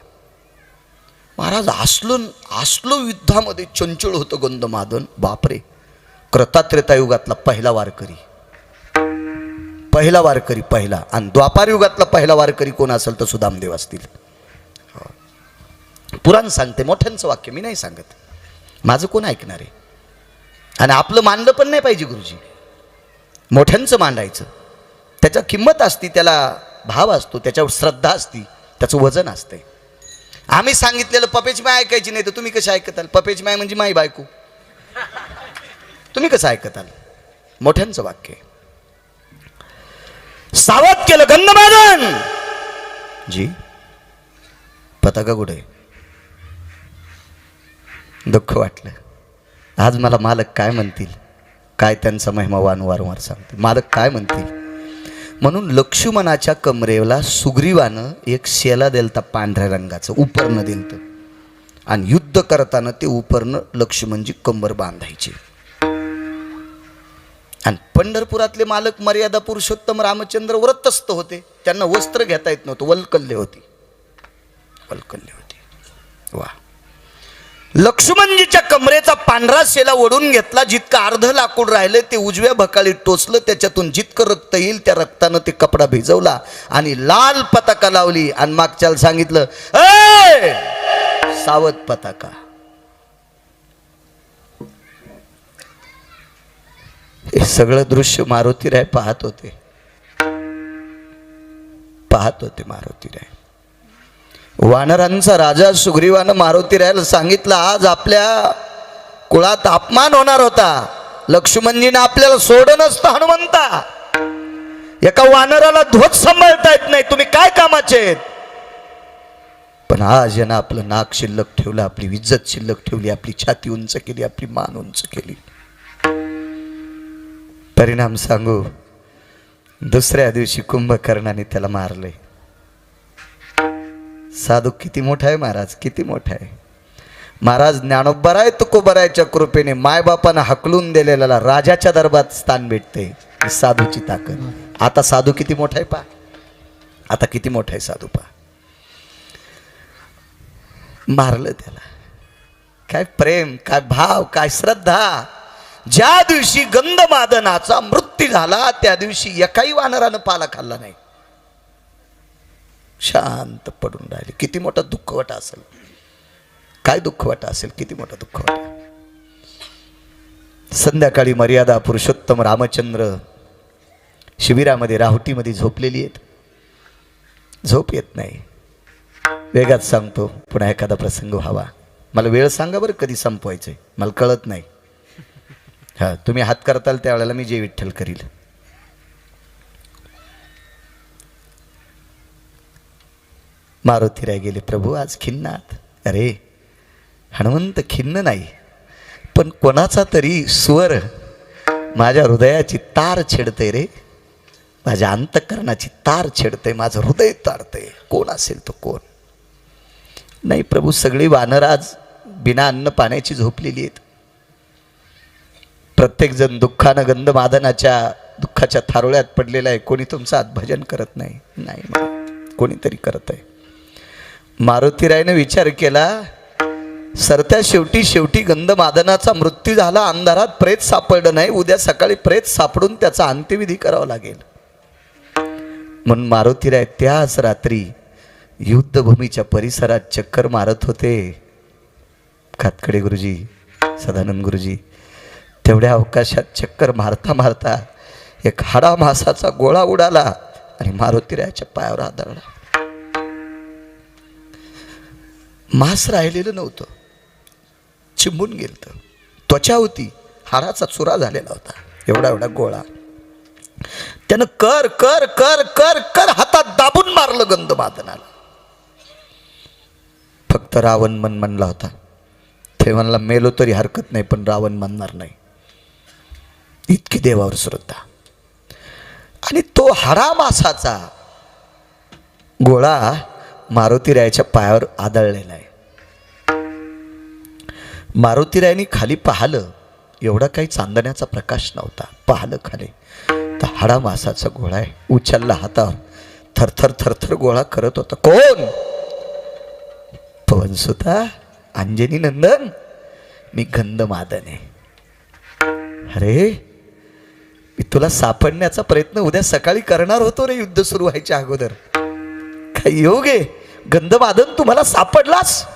महाराज असलो युद्धामध्ये चंचळ होतं गंधमादन. बापरे, कृतात्रेतायुगातला पहिला वारकरी. आणि द्वापार युगातला पहिला वारकरी कोण असेल तर सुदामदेव असतील. पुराण सांगते, मोठ्यांचं वाक्य मी नाही सांगत. माझं कोण ऐकणार आहे? आणि आपलं मानलं पण नाही पाहिजे गुरुजी. मोठ्यांचं मांडायचं, त्याच्या किंमत असती, त्याला भाव असतो, त्याच्यावर श्रद्धा असती, त्याचं वजन असते. आम्ही सांगितलेलं पपेची माय ऐकायची नाही तर तुम्ही कशी ऐकताल? पपेची माय म्हणजे माई बायको, तुम्ही कसं ऐकताल? मोठ्यांचं वाक्य. सावध केलं गंधमादन. जी पताका कुठे? दुःख वाटलं. आज मला मालक काय म्हणतील, काय त्यांचा महिमा वारंवार सांगते. मालक काय म्हणतील म्हणून लक्ष्मणाच्या कमरेला सुग्रीवानं एक शेला दिलता पांढऱ्या रंगाचं, उपरणं दिलतं. आणि युद्ध करताना ते उपरणं लक्ष्मणजी कंबर बांधायचे. आणि पंढरपुरातले मालक मर्यादा पुरुषोत्तम रामचंद्र व्रतस्थ होते. त्यांना वस्त्र घेता येत नव्हतं, वल्कल्य होती. वा. लक्ष्मणजीच्या कमरेचा पांढरा शेला ओढून घेतला. जितकं अर्ध लाकूड राहिलं ते उजव्या भकाळीत टोचलं. त्याच्यातून जितकं रक्त येईल त्या रक्तानं ते कपडा भिजवला आणि लाल पताका लावली. आणि मागच्याला सांगितलं, ए सावध पताका. हे सगळं दृश्य मारुतीराय पाहत होते. मारुतीराय. वानरांचा राजा सुग्रीवानं मारुतीरायाला सांगितलं, आज आपल्या कुळात अपमान होणार होता. लक्ष्मणजीनं आपल्याला सोडलं नसतं हनुमंता. एका वानराला ध्वज सांभाळता येत नाही, तुम्ही काय कामाचे आहेत? पण आज यानं आपलं नाक शिल्लक ठेवलं, आपली इज्जत शिल्लक ठेवली, आपली छाती उंच केली, आपली मान उंच केली. परिणाम सांगू, दुसऱ्या दिवशी कुंभकर्णाने त्याला मारले. साधू किती मोठा आहे महाराज, किती मोठा आहे महाराज. ज्ञानोबराय तुकोबरायच्या कृपेने मायबापानं हकलून दिलेल्याला राजाच्या दरबारात स्थान भेटते. साधूची ताकद. आता साधू किती मोठा आहे पा, आता किती मोठा आहे साधू पा. मारलं त्याला. काय प्रेम, काय भाव, काय श्रद्धा. ज्या दिवशी गंधमादनाचा मृत्यू झाला त्या दिवशी एकाही वानरानं पाला खाल्ला नाही. शांत पडून राहिले. किती मोठा दुःखवटा असेल, काय दुःखवटा असेल, किती मोठा दुःखवटा. संध्याकाळी मर्यादा पुरुषोत्तम रामचंद्र शिबिरामध्ये राहुटीमध्ये झोपलेली आहेत. झोप येत नाही. वेगात सांगतो, पुन्हा एखादा प्रसंग व्हावा. मला वेळ सांगा बरं, कधी संपवायचंय मला कळत नाही. हा, तुम्ही हात करताल त्यावेळेला मी जे विठ्ठल करील. मारुतीराय गेले. प्रभू आज खिन्नात. अरे हनुमंत खिन्न नाही, पण कोणाचा तरी स्वर माझ्या हृदयाची तार छेडते रे, माझ्या अंतःकरणाची तार छेडते, माझं हृदय तारतंय. कोण असेल तो कोण? नाही प्रभू, सगळी वानर आज बिना अन्न पाण्याची झोपलेली आहेत. प्रत्येक जण दुःखानं गंधमादनाच्या दुःखाच्या थारोळ्यात पडलेला आहे. कोणी तुमचं आत्मभजन करत नाही. नाही, कोणीतरी करत आहे. मारुतीरायने विचार केला, सरत्या शेवटी गंधमादनाचा मृत्यू झाला. अंधारात प्रेत सापडलं नाही. उद्या सकाळी प्रेत सापडून त्याचा अंत्यविधी करावा लागेल. म्हणून मारुतीराय त्याच रात्री युद्धभूमीच्या परिसरात चक्कर मारत होते. कातकडे गुरुजी, सदानंद गुरुजी तेवढ्या अवकाशात चक्कर मारता मारता एक हाडा मासाचा गोळा उडाला आणि मारुतीरायाच्या पायावर आदळला. मांस राहिलेलं नव्हतं, चिंबून गेलं. त्वचा होती, हाडाचा चुरा झालेला होता. एवढा गोळा त्यानं कर कर कर कर कर हातात दाबून मारलं गंधमादनाला. फक्त रावण म्हणला होता, ते म्हणला मेलो तरी हरकत नाही, पण रावण म्हणणार नाही. इतकी देवावर श्रद्धा. आणि तो हाडा मासाचा गोळा मारुतीरायाच्या पायावर आदळलेला आहे. मारुतीरायांनी खाली पाहिलं, एवढा काही चांदण्याचा प्रकाश नव्हता. पाहिलं खाली तर हाडा मासाचा गोळा आहे. उचलला हातावर, थरथर थरथर गोळा करत होता. कोण? पवनसुता, अंजनी नंदन, मी गंधमादन आहे. अरे, मी तुला सापडण्याचा प्रयत्न उद्या सकाळी करणार होतो रे, युद्ध सुरू व्हायच्या अगोदर. काय योग आहे, गंधमादन तुम्हाला सापडलास.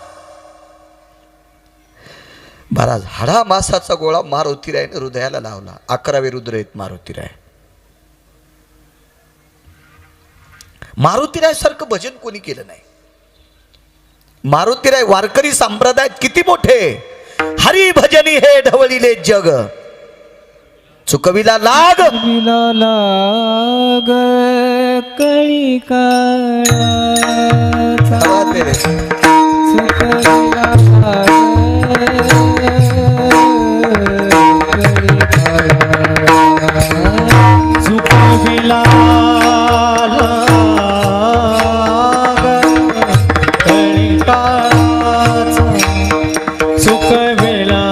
महाराज, हाडा मासाचा गोळा मारुतीरायने हृदयाला लावला. 11वे रुद्र आहेत मारुतीराय. मारुतीराय सारखं भजन कोणी केलं नाही. मारुतीराय वारकरी संप्रदायात किती मोठे. हरी भजनी हे ढवळीले जग, चुकविला लाग लाग कळी काळाचा, चुकविला लाग कळी काळाचा, चुकविला लाग कळी काळाचा, चुकविला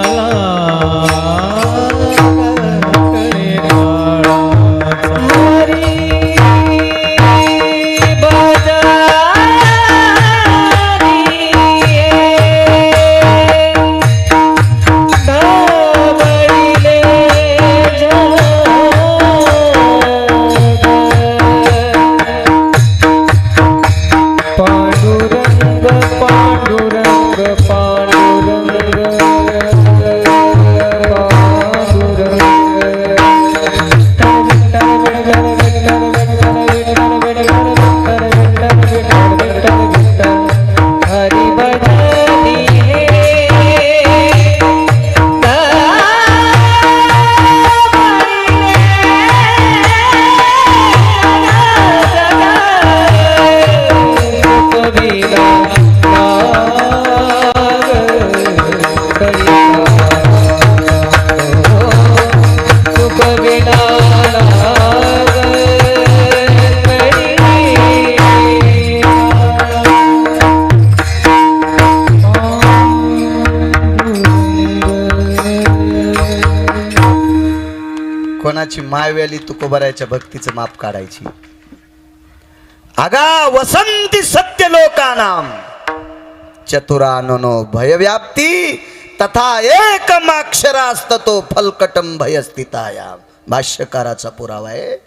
कोणाची मायव्याली तुकोबरायच्या भक्तीचं माप काढायची. आगा वसंती सत्य लोकानाम चतुराननो भयव्याप्ती तथा एकमाक्षरास्ततो फलकटम भयस्थितायाम. भाष्यकाराचा पुरावा आहे.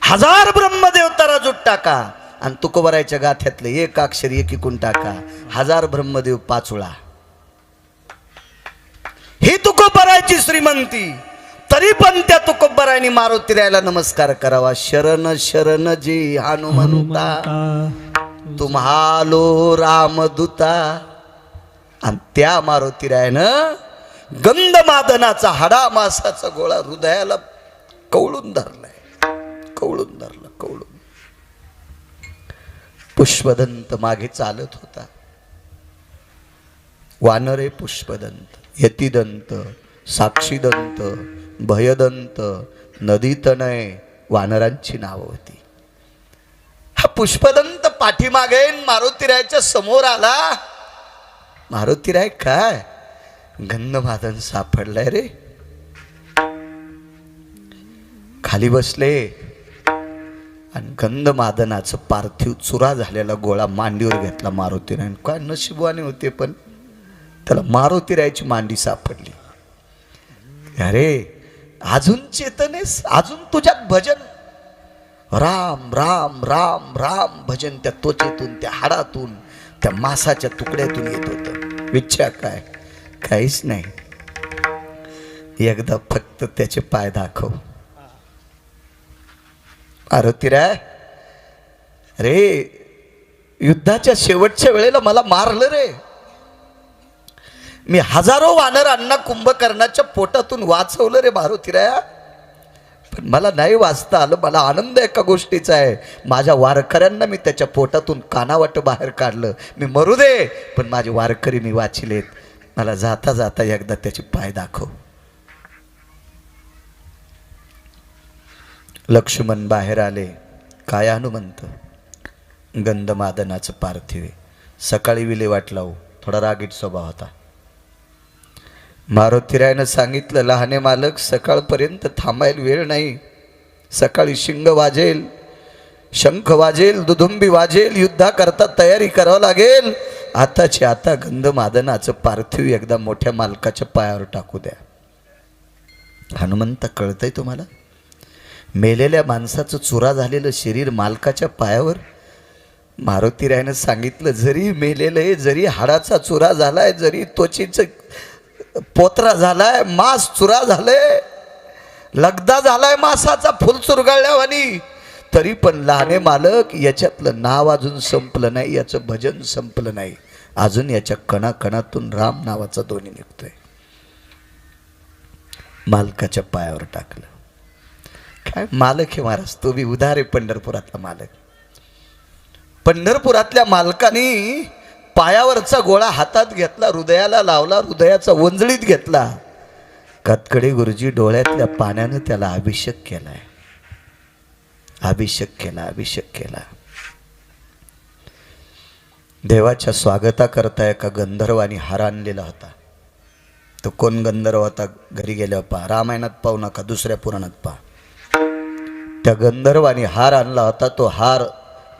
1000 ब्रह्मदेव तराजूत टाका आणि तुकोबरायच्या गाथ्यातले एक अक्षर एकीकून टाका. 1000 ब्रह्मदेव पाचोळा. ही तुकोबरायची श्रीमंती. तरी पण त्या तुकोबरायनी मारुतीरायला नमस्कार करावा. शरण शरण जी हनुमंता, तुम्हालो रामदूता. आणि त्या मारुतीरायनं गंधमादनाचा हाडा मासाचा गोळा हृदयाला कवळून धरलाय. कवळून धरला, कवळून. पुष्पदंत मागे चालत होता. वानरे पुष्पदंत, यतिदंत, साक्षीदंत, भयदंत, नदीतनय, वानरांची नावं होती. हा पुष्पदंत पाठीमागे मारुतीरायच्या समोर आला. मारुतीराय, काय गंधमादन सापडलाय रे. खाली बसले आणि गंधमादनाचं पार्थिव चुरा झालेला गोळा मांडीवर घेतला मारुतीराय. काय नशिबवाने होते, पण त्याला मारुतीरायची मांडी सापडली. अरे, अजून चेतनेस, अजून तुझ्यात भजन. राम राम राम राम भजन त्या त्वचेतून, त्या हाडातून, त्या मासाच्या तुकड्यातून येत होतं. इच्छा काय? काहीच नाही. एकदा फक्त त्याचे पाय दाखव. मारुतीराय, रे युद्धाच्या शेवटच्या वेळेला मला मारलं रे. मी हजारो वानरांना कुंभकर्णाच्या पोटातून वाचवलं रे मारुतीराया. पण मला नाही वाचता आलं. मला आनंद एका गोष्टीचा आहे, माझ्या वारकऱ्यांना मी त्याच्या पोटातून कानावाट बाहेर काढलं. मी मरू दे, पण माझे वारकरी मी वाचिलेत. मला जाता जाता एकदा त्याचे पाय दाखव. लक्ष्मण बाहेर आले. काय हनुमंत, गंधमादनाचं पार्थिव. सकाळी विल्हेवाट लावू. थोडा रागीट स्वभाव होता. मारुतीरायानं सांगितलं, लहाने मालक सकाळपर्यंत थांबायला वेळ नाही. सकाळी शिंग वाजेल, शंख वाजेल, दुधुंबी वाजेल, युद्धाकरता तयारी करावं लागेल. आताची आता गंधमादनाचं पार्थिव एकदा मोठ्या मालकाच्या पायावर टाकू द्या. हनुमंत, कळतंय तुम्हाला? मेलेल्या माणसाचं चुरा झालेलं शरीर मालकाच्या पायावर. मारुतीरायानं सांगितलं, जरी मेलेलं आहे, जरी हाडाचा चुरा झालाय, जरी त्वचेचं पोत्रा झालाय, मांस चुरा झालंय, लगदा झालाय मासाचा फुल चुरगळल्यावानी, तरी पण लहाने मालक याच्यातलं नाव अजून संपलं नाही, याचं भजन संपलं नाही. अजून याच्या कणाकणातून राम नावाचा ध्वनी निघतोय. मालकाच्या पायावर टाकलं. काय मालक हे महाराज, तो बी उधार आहे पंढरपुरातला मालक. पंढरपुरातल्या मालकानी पायावरचा गोळा हातात घेतला, हृदयाला लावला, हृदयाचा वंजळीत घेतला. कतकडे गुरुजी डोळ्यातल्या पाण्यानं त्याला अभिषेक केलाय. अभिषेक केला, अभिषेक केला. देवाच्या स्वागताकरता एका गंधर्वानी हार आणलेला होता. तो कोण गंधर्व होता घरी गेल्यावर पहा, रामायणात पाहू नका, दुसऱ्या पुराणात पहा. त्या गंधर्वानी हार आणला होता. तो हार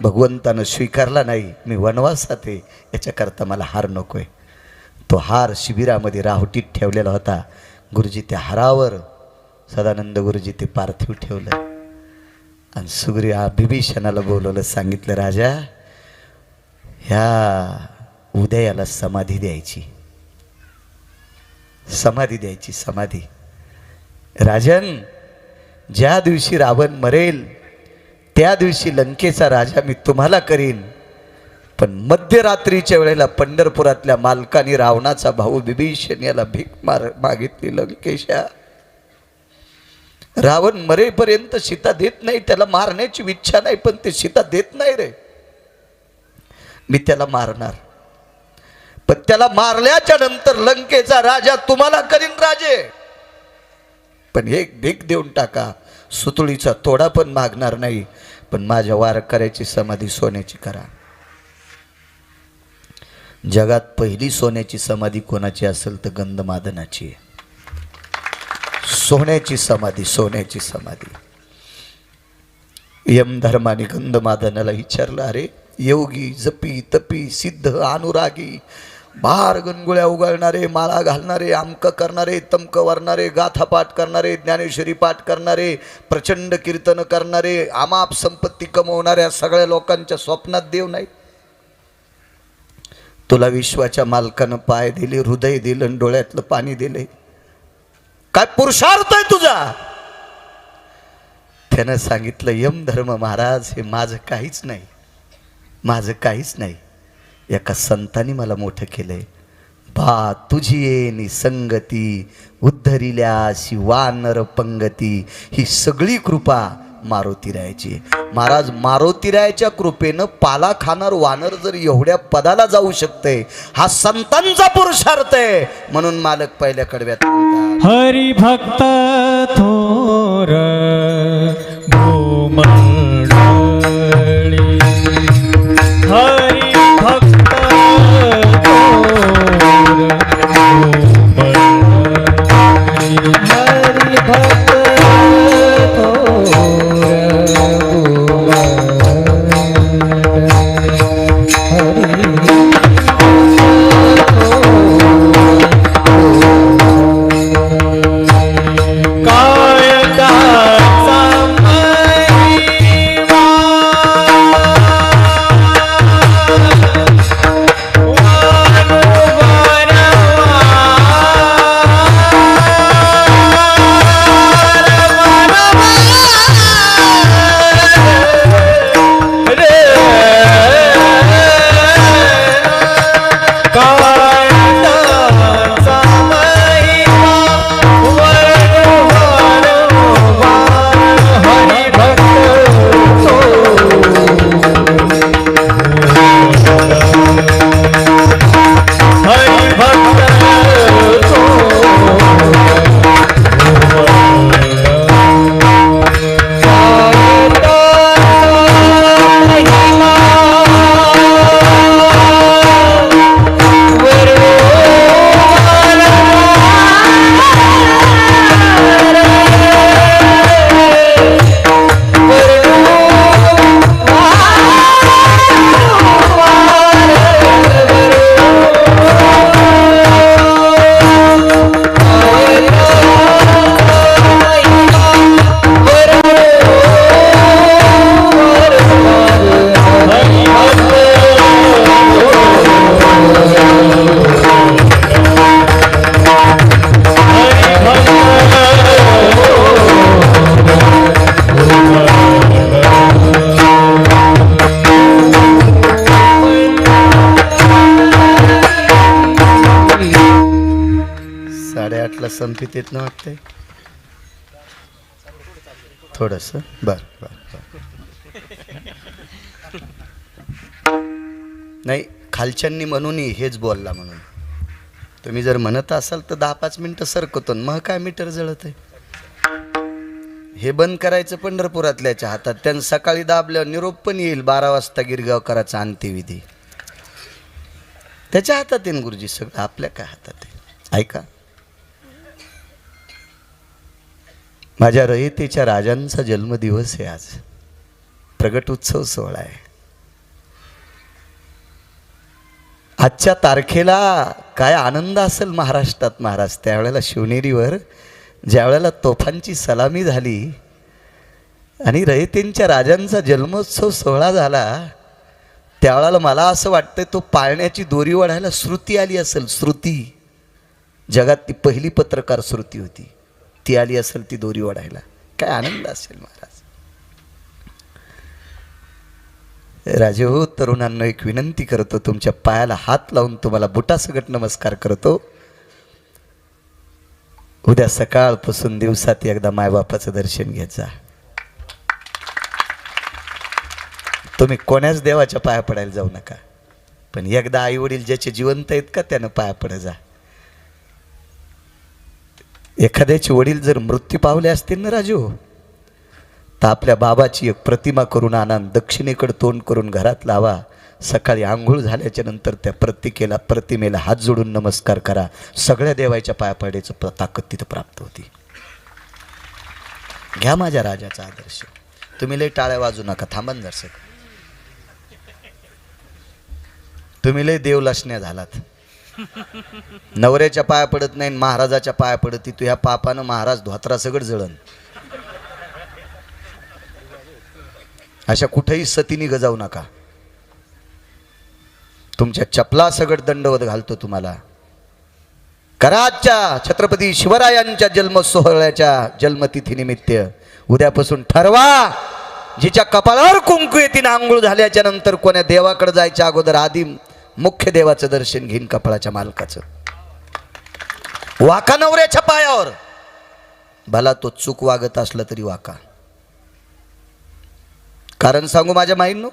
भगवंतानं स्वीकारला नाही. मी वनवासात आहे, याच्याकरता मला हार नकोय. तो हार शिबिरामध्ये राहुटीत ठेवलेला होता. गुरुजी त्या हारावर, सदानंद गुरुजी ते पार्थिव ठेवलं आणि सुग्रीव बिभीषणाला बोलवलं. सांगितलं, राजा ह्या उद्या याला समाधी द्यायची, समाधी द्यायची, समाधी. राजन, ज्या दिवशी रावण मरेल त्या दिवशी लंकेचा राजा मी तुम्हाला करीन. पण मध्यरात्रीच्या वेळेला पंढरपुरातल्या मालकानी रावणाचा भाऊ बिभीषण याला भीक मागितली. लंकेशा, रावण मरेपर्यंत सीता देत नाही, त्याला मारण्याची इच्छा नाही, पण ते सीता देत नाही रे. मी त्याला मारणार, पण त्याला मारल्याच्या नंतर लंकेचा राजा तुम्हाला करीन राजे. पण एक भीक देऊन टाका, सुतुळीचा तोडा पण मागणार नाही, पण माझ्या वारकऱ्याची समाधी सोन्याची करा. जगात पहिली सोन्याची समाधी कोणाची असेल तर गंधमादनाची आहे. सोन्याची समाधी, सोन्याची समाधी. यमधर्माने गंधमादनाला विचारलं, अरे योगी, जपी, तपी, सिद्ध, अनुरागी, बार गणगुळ्या उगाळणारे, माळा घालणारे, आमक करणारे, तमक वरणारे, गाथापाठ करणारे, ज्ञानेश्वरी पाठ करणारे, प्रचंड कीर्तन करणारे, अमाप संपत्ती कमवणाऱ्या सगळ्या लोकांच्या स्वप्नात देव नाही. तुला विश्वाच्या मालकानं पाय दिले, हृदय दिलं, डोळ्यातलं पाणी दिले. काय पुरुषार्थ आहे तुझा? त्यानं सांगितलं, यमधर्म महाराज, हे माझं काहीच नाही, माझं काहीच नाही. एका संतांनी मला मोठं केलंय. बा तुझी येणी संगती, उद्धरिल्याशी वानर पंगती. ही सगळी कृपा मारुतीरायाची. महाराज, मारुतीरायाच्या कृपेनं पाला खाणार वानर जर एवढ्या पदाला जाऊ शकते, हा संतांचा पुरुषार्थ आहे. म्हणून मालक पहिल्या कडव्यात म्हणतात, हरी भक्त थोर भूमंडळी, हरी भक्त थोर भूमंडळी, हरी भक्त काय 8:30ला संपित येत ना वाटतंय थोडस. बर बर बर. नाही खालच्यांनी म्हणून हेच बोलला म्हणून. तुम्ही जर म्हणत असाल तर 10-5 मिनिटं सरकतो मग काय मीटर जळत आहे. हे बंद करायचं पंढरपुरातल्याच्या हातात. त्यांनी सकाळी दाबल्यावर निरोप पण येईल 12 वाजता गिरगावकरांचा अंत्यविधी. त्याच्या हातात आहे गुरुजी सगळं, आपल्या काय हातात आहे. ऐका, माझ्या रयतेच्या राजांचा जन्मदिवस आहे आज. प्रगट उत्सव सोहळा आहे. आजच्या तारखेला काय आनंद असेल महाराष्ट्रात. महाराज त्यावेळेला शिवनेरीवर ज्या वेळेला तोफांची सलामी झाली आणि रयतेंच्या राजांचा जन्मोत्सव सोहळा झाला त्यावेळेला मला असं वाटतं तो पाळण्याची दोरी ओढायला श्रुती आली असेल. श्रुती जगात ती पहिली पत्रकार श्रुती होती, ती आली असेल ती दोरी ओढायला. काय आनंद असेल महाराज. राजे हो, तरुणांना एक विनंती करतो, तुमच्या पायाला हात लावून तुम्हाला बुटासकट नमस्कार करतो. उद्या सकाळपासून दिवसात एकदा मायबापाचं दर्शन घेत जा. तुम्ही कोण्याच देवाच्या पाया पडायला जाऊ नका, पण एकदा आई वडील ज्याचे जिवंत आहेत का त्यानं पाया पड जा. एखाद्याचे वडील जर मृत्यू पावले असतील ना राजू, तर आपल्या बाबाची एक प्रतिमा करून आणा, दक्षिणेकडे तोंड करून घरात लावा. सकाळी आंघोळ झाल्याच्या नंतर त्या प्रतिमेला हात जोडून नमस्कार करा. सगळ्या देवाच्या पाया पडायचं ताकद तिथं प्राप्त होती. घ्या माझ्या राजाचा आदर्श. तुम्ही लय टाळ्या वाजू नका, थांबा ना दर्शक. तुम्ही लय देवलासण्या झालात. नवऱ्याच्या पाया पडत नाही, महाराजाच्या पाया पडती. तू ह्या पापानं महाराज धोत्रा सगळं जळण. अशा कुठेही सतीनी गजावू नका. तुमच्या चपला सगळं दंडवत घालतो तुम्हाला. कराच्या छत्रपती शिवरायांच्या जन्म सोहळ्याच्या जन्मतिथीनिमित्त उद्यापासून ठरवा, जिच्या कपाळावर कुंकू येतील आंघोळ झाल्याच्या नंतर कोण्या देवाकडे जायच्या अगोदर आधी मुख्य देवाचं दर्शन घेईन, कपाळाच्या मालकाचं. वाका नवऱ्याच्या पायावर, भला तो चूक वागत असला तरी वाका. कारण सांगू माझ्या माईंनो,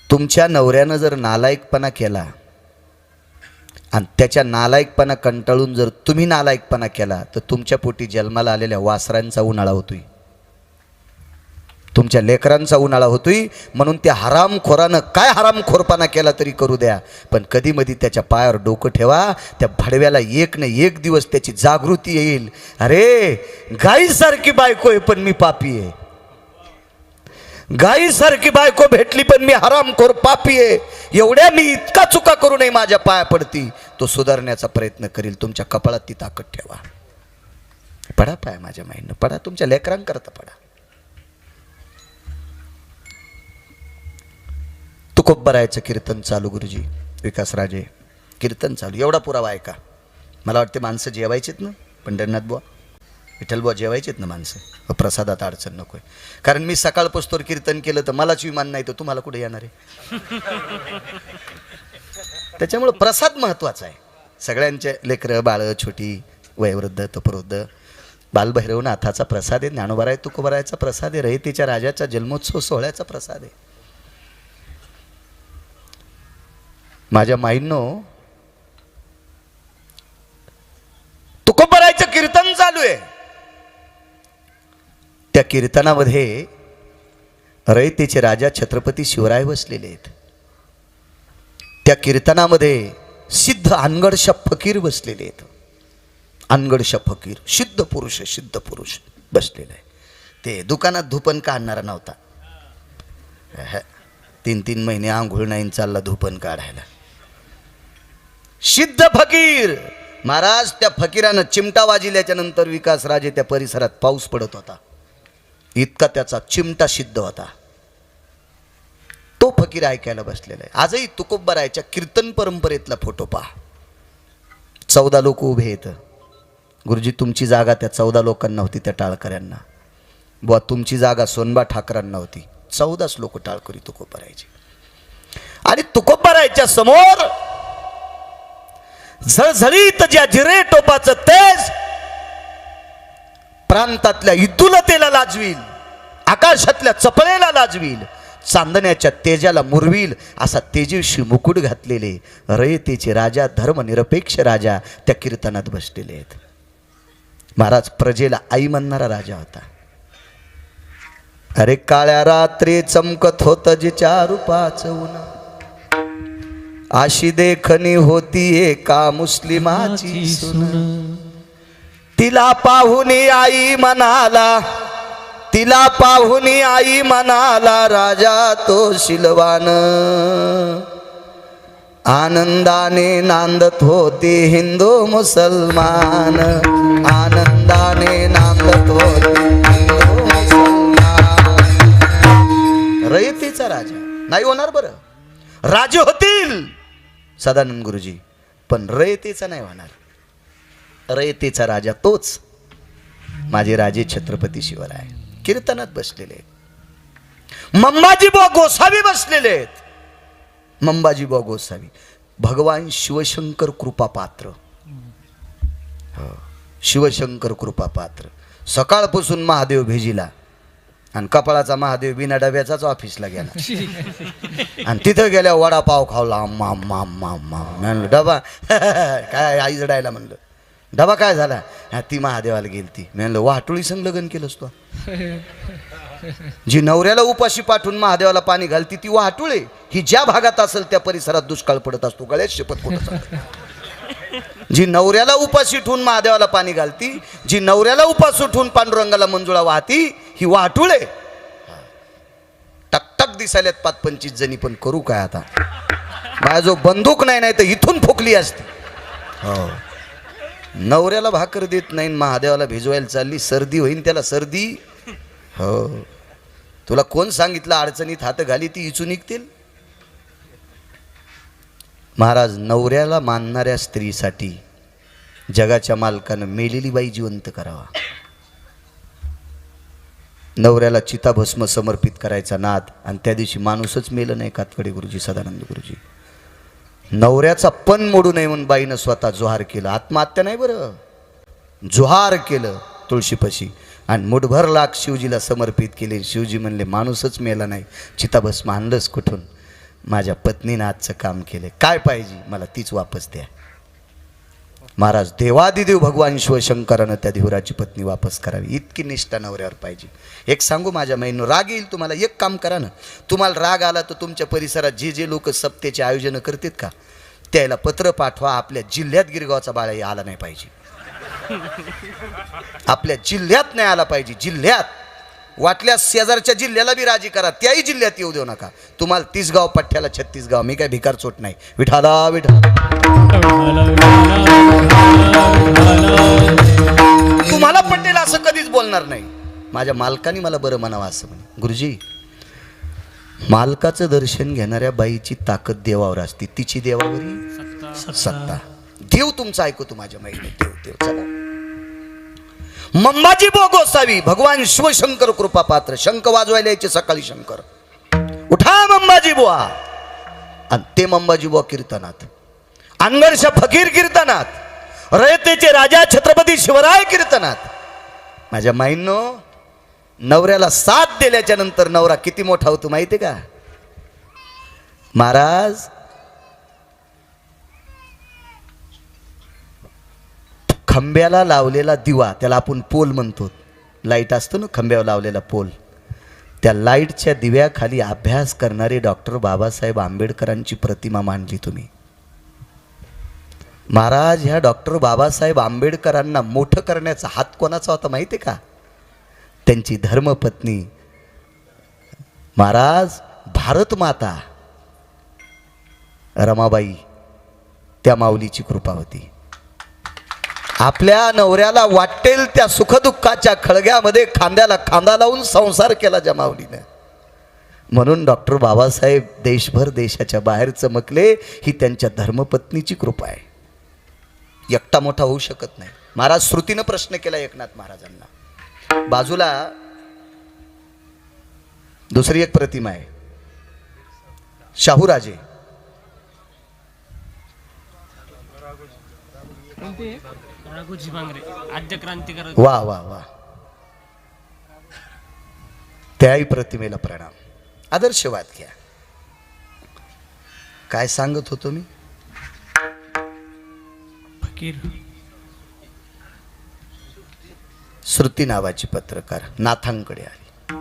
तुमच्या नवऱ्यानं जर नालायकपणा केला आणि त्याच्या नालायकपणा कंटाळून जर तुम्ही नालायकपणा केला तर तुमच्या पोटी जन्माला आलेल्या वासरांचा उन्हाळा होतोय, तुमच्या लेकरांचा उन्हाळा होतोय. म्हणून त्या हरामखोरानं काय हरामखोरपणा केला तरी करू द्या, पण कधी मधी त्याच्या पायावर डोकं ठेवा. त्या भडव्याला एक न एक दिवस त्याची जागृती येईल. अरे गाईसारखी बायको आहे पण मी पापी आहे, गाईसारखी बायको भेटली पण मी हरामखोर पापी आहे. एवढ्या मी इतका चुका करू नये माझ्या पाया पडती. तो सुधारण्याचा प्रयत्न करील. तुमच्या कपाळात ती ताकद ठेवा. पडा पाय माझ्या माईनं, पडा. तुमच्या लेकरांकरता पडा. तुकोबरायचं कीर्तन चालू गुरुजी, विकासराजे कीर्तन चालू. एवढा पुरावा आहे का? मला वाटते माणसं जेवायचेत ना, पंढरनाथ बुवा, विठ्ठल बुवा जेवायचेत ना माणसं. प्रसादात अडचण नको आहे. कारण मी सकाळपासून कीर्तन केलं तर मलाच विमान नाही तर तुम्हाला कुठे येणार आहे. त्याच्यामुळं प्रसाद महत्त्वाचा आहे. सगळ्यांचे लेकरं बाळं, छोटी, वयोवृद्ध, तपवृद्ध, बालभैरवनाथाचा प्रसाद आहे, ज्ञानोबराय तुकोबरायचा प्रसाद आहे, रयतेच्या राजाचा जन्मोत्सव सोहळ्याचा प्रसाद आहे. माझ्या माईंनो, तुकोबरायचं कीर्तन चालू आहे. त्या कीर्तनामध्ये रयतेचे राजा छत्रपती शिवराय बसलेले आहेत. त्या कीर्तनामध्ये सिद्ध अनगडशा फकीर बसलेले आहेत. अनगडशा फकीर, सिद्ध पुरुष बसलेला आहे. ते दुकानात धुपन काढणारा नव्हता. 3-3 महिने आंघोळ नाही चालला धुपन काढायला. सिद्ध फकीर महाराज. त्या फकीरानं चिमटा वाजिल्याच्या नंतर विकासराजे त्या परिसरात पाऊस पडत होता. इतका त्याचा चिमटा सिद्ध होता. तो फकीर ऐकायला बसलेला आहे. आजही तुकोबरायच्या कीर्तन परंपरेतला फोटो पहा. 14 लोक उभे आहेत. गुरुजी तुमची जागा त्या 14 लोकांना होती, त्या टाळकऱ्यांना. बुवा तुमची जागा सोनबा ठाकरांना होती. 14 लोक टाळकरी तुकोबरायचे. आणि तुकोबरायच्या समोर झळझळीत ज्या जिरे टोपाचं तेज प्रांतातल्या इद्दुलतेला लाजवील, आकाशातल्या चपळेला लाजवील, चांदण्याच्या तेजाला मुरवील असा तेजस्वी मुकुट घातलेले रयतेचे राजा, धर्मनिरपेक्ष राजा त्या कीर्तनात बसलेले आहेत. महाराज प्रजेला आई म्हणणारा राजा होता. अरे काळ्या रात्री चमकत होत जिच्या रूपाचं ऊन, अशी देखणी होती एका मुस्लिमाची सून. तिला पाहुनी आई म्हणाला, तिला पाहुनी आई म्हणाला राजा तो शिलवान. आनंदाने नांदत होते हिंदू मुसलमान, आनंदाने नांदत होते हिंदू मुसलमान. रयतेचा राजा नाही होणार बरं, राजे होतील सदानंद गुरुजी, पण रयतेचा नाही होणार. रयतेचा राजा तोच माझे राजे छत्रपती शिवराय कीर्तनात बसलेले आहेत. मंबाजीबुवा गोसावी बसलेले आहेत. मंबाजीबुवा गोसावी भगवान शिवशंकर कृपापात्र. शिवशंकर कृपापात्र. सकाळपासून महादेव भेजीला आणि कपाळाचा महादेव बिना डब्याचाच ऑफिसला गेला आणि तिथं गेल्या वडापाव खावला. माम माम माम माम म्हणलं डबा काय आई जडायला म्हणलं डबा काय झाला. हा ती महादेवाला गेली ती म्हणलं वाटोळी संग लग्न केलंस तू. जी नवऱ्याला उपाशी पाठवून महादेवाला पाणी घालती ती वाटोळे. ही ज्या भागात असेल त्या परिसरात दुष्काळ पडत असतो. गळ्यात शपथ कुठं. जी नवऱ्याला उपाशी ठेवून महादेवाला पाणी घालती, जी नवऱ्याला उपास उठून पांडुरंगाला मंजुळा वाहती, ही वाटुळे. टकटक दिसायल्यात 25 जणी, पण करू काय आता. माझा जो बंदूक नाही नाही तर इथून फुकली असती. हो नवऱ्याला भाकर देत नाही, महादेवाला भिजवायला चालली. सर्दी होईन त्याला सर्दी. हो तुला कोण सांगितलं अडचणीत हात घाली ती इचू निघतील. महाराज नवऱ्याला मानणाऱ्या स्त्रीसाठी जगाच्या मालकानं मेलेली बाई जिवंत करावा. नवऱ्याला चिताभस्म समर्पित करायचा नाद. आणि त्या दिवशी माणूसच मेलं नाही. कातकडे गुरुजी, सदानंद गुरुजी. नवऱ्याचा पण मोडू नये म्हणून बाईनं स्वतः जोहार केलं. आत्महत्या नाही बरं, जोहार केलं तुळशीपाशी आणि मुठभर लाख शिवजीला समर्पित केले. शिवजी म्हणले माणूसच मेला नाही, चिताभस्म आणलंच कुठून. माझ्या पत्नीनं आजचं काम केलं, काय पाहिजे मला तीच वापस द्या. महाराज देवादिदेव भगवान शिवशंकरानं त्या देवराची पत्नी वापस करावी. इतकी निष्ठा नवऱ्यावर पाहिजे. एक सांगू माझ्या महिनो, राग येईल तुम्हाला. एक काम करा ना, तुम्हाला राग आला तर तुमच्या परिसरात जे जे लोक सप्तेचे आयोजन करतात का त्याला पत्र पाठवा. आपल्या जिल्ह्यात गिरगावचा बाळाही आला नाही पाहिजे. आपल्या जिल्ह्यात नाही आला पाहिजे. जिल्ह्यात वाटल्यास शेजारच्या जिल्ह्याला बी राजी करा, त्याही जिल्ह्यात येऊ देऊ नका. तुम्हाला 30 गाव पठ्ठ्याला 36 गाव. मी काय भिकार चोट नाही. विठाला विठा. तुम्हाला पटेल असं कधीच बोलणार नाही. माझ्या मालकाने मला बरं म्हणावं असं म्हणे. गुरुजी मालकाचं दर्शन घेणाऱ्या बाईची ताकद देवावर असते, तिची देवावरी सत्ता. देव तुमचं ऐकतो माझ्या माईने. देव देव चला. मंबाजीबुवा गोसावी भगवान शिवशंकर कृपापात्र. शंख वाजवायला यायचे सकाळी. शंकर उठा मंबाजीबुवा. आणि ते मंबाजीबुवा कीर्तनात, अंगरशा फकीर कीर्तनात, रयतेचे राजा छत्रपती शिवराय कीर्तनात. माझ्या माईंनो नवऱ्याला साथ दिल्याच्या नंतर नवरा किती मोठा होतो माहिती का महाराज. खंब्याला लावलेला दिवा, त्याला आपण पोल म्हणतो, लाईट असतो ना खंब्यावर लावलेला पोल, त्या लाईटच्या दिव्याखाली अभ्यास करणारे डॉक्टर बाबासाहेब आंबेडकरांची प्रतिमा मांडली तुम्ही. महाराज ह्या डॉक्टर बाबासाहेब आंबेडकरांना मोठं करण्याचा हात कोणाचा होता माहिती आहे का? त्यांची धर्मपत्नी महाराज भारत माता रमाबाई, त्या माऊलीची कृपा होती. आपल्या नवऱ्याला वाटेल त्या सुखदुःखाच्या खळग्यामध्ये खांद्याला खांदा लावून संसार केला ज्या माऊलीनं. म्हणून डॉक्टर बाबासाहेब देशभर देशाच्या बाहेर चमकले. ही त्यांच्या धर्मपत्नीची कृपा आहे. एकटा मोठा होऊ शकत नाही. महाराज श्रुतीनं प्रश्न केला एकनाथ महाराजांना. बाजूला दुसरी एक प्रतिमा आहे, शाहूराजे. राघोजी बांगरे आद्य क्रांतिकारक. वा वा वा, त्याही प्रतिमेला प्रणाम. आदर्शवाद घ्या. काय सांगत होतो मी? फकीर श्रुती नावाची पत्रकार नाथांकडे आली.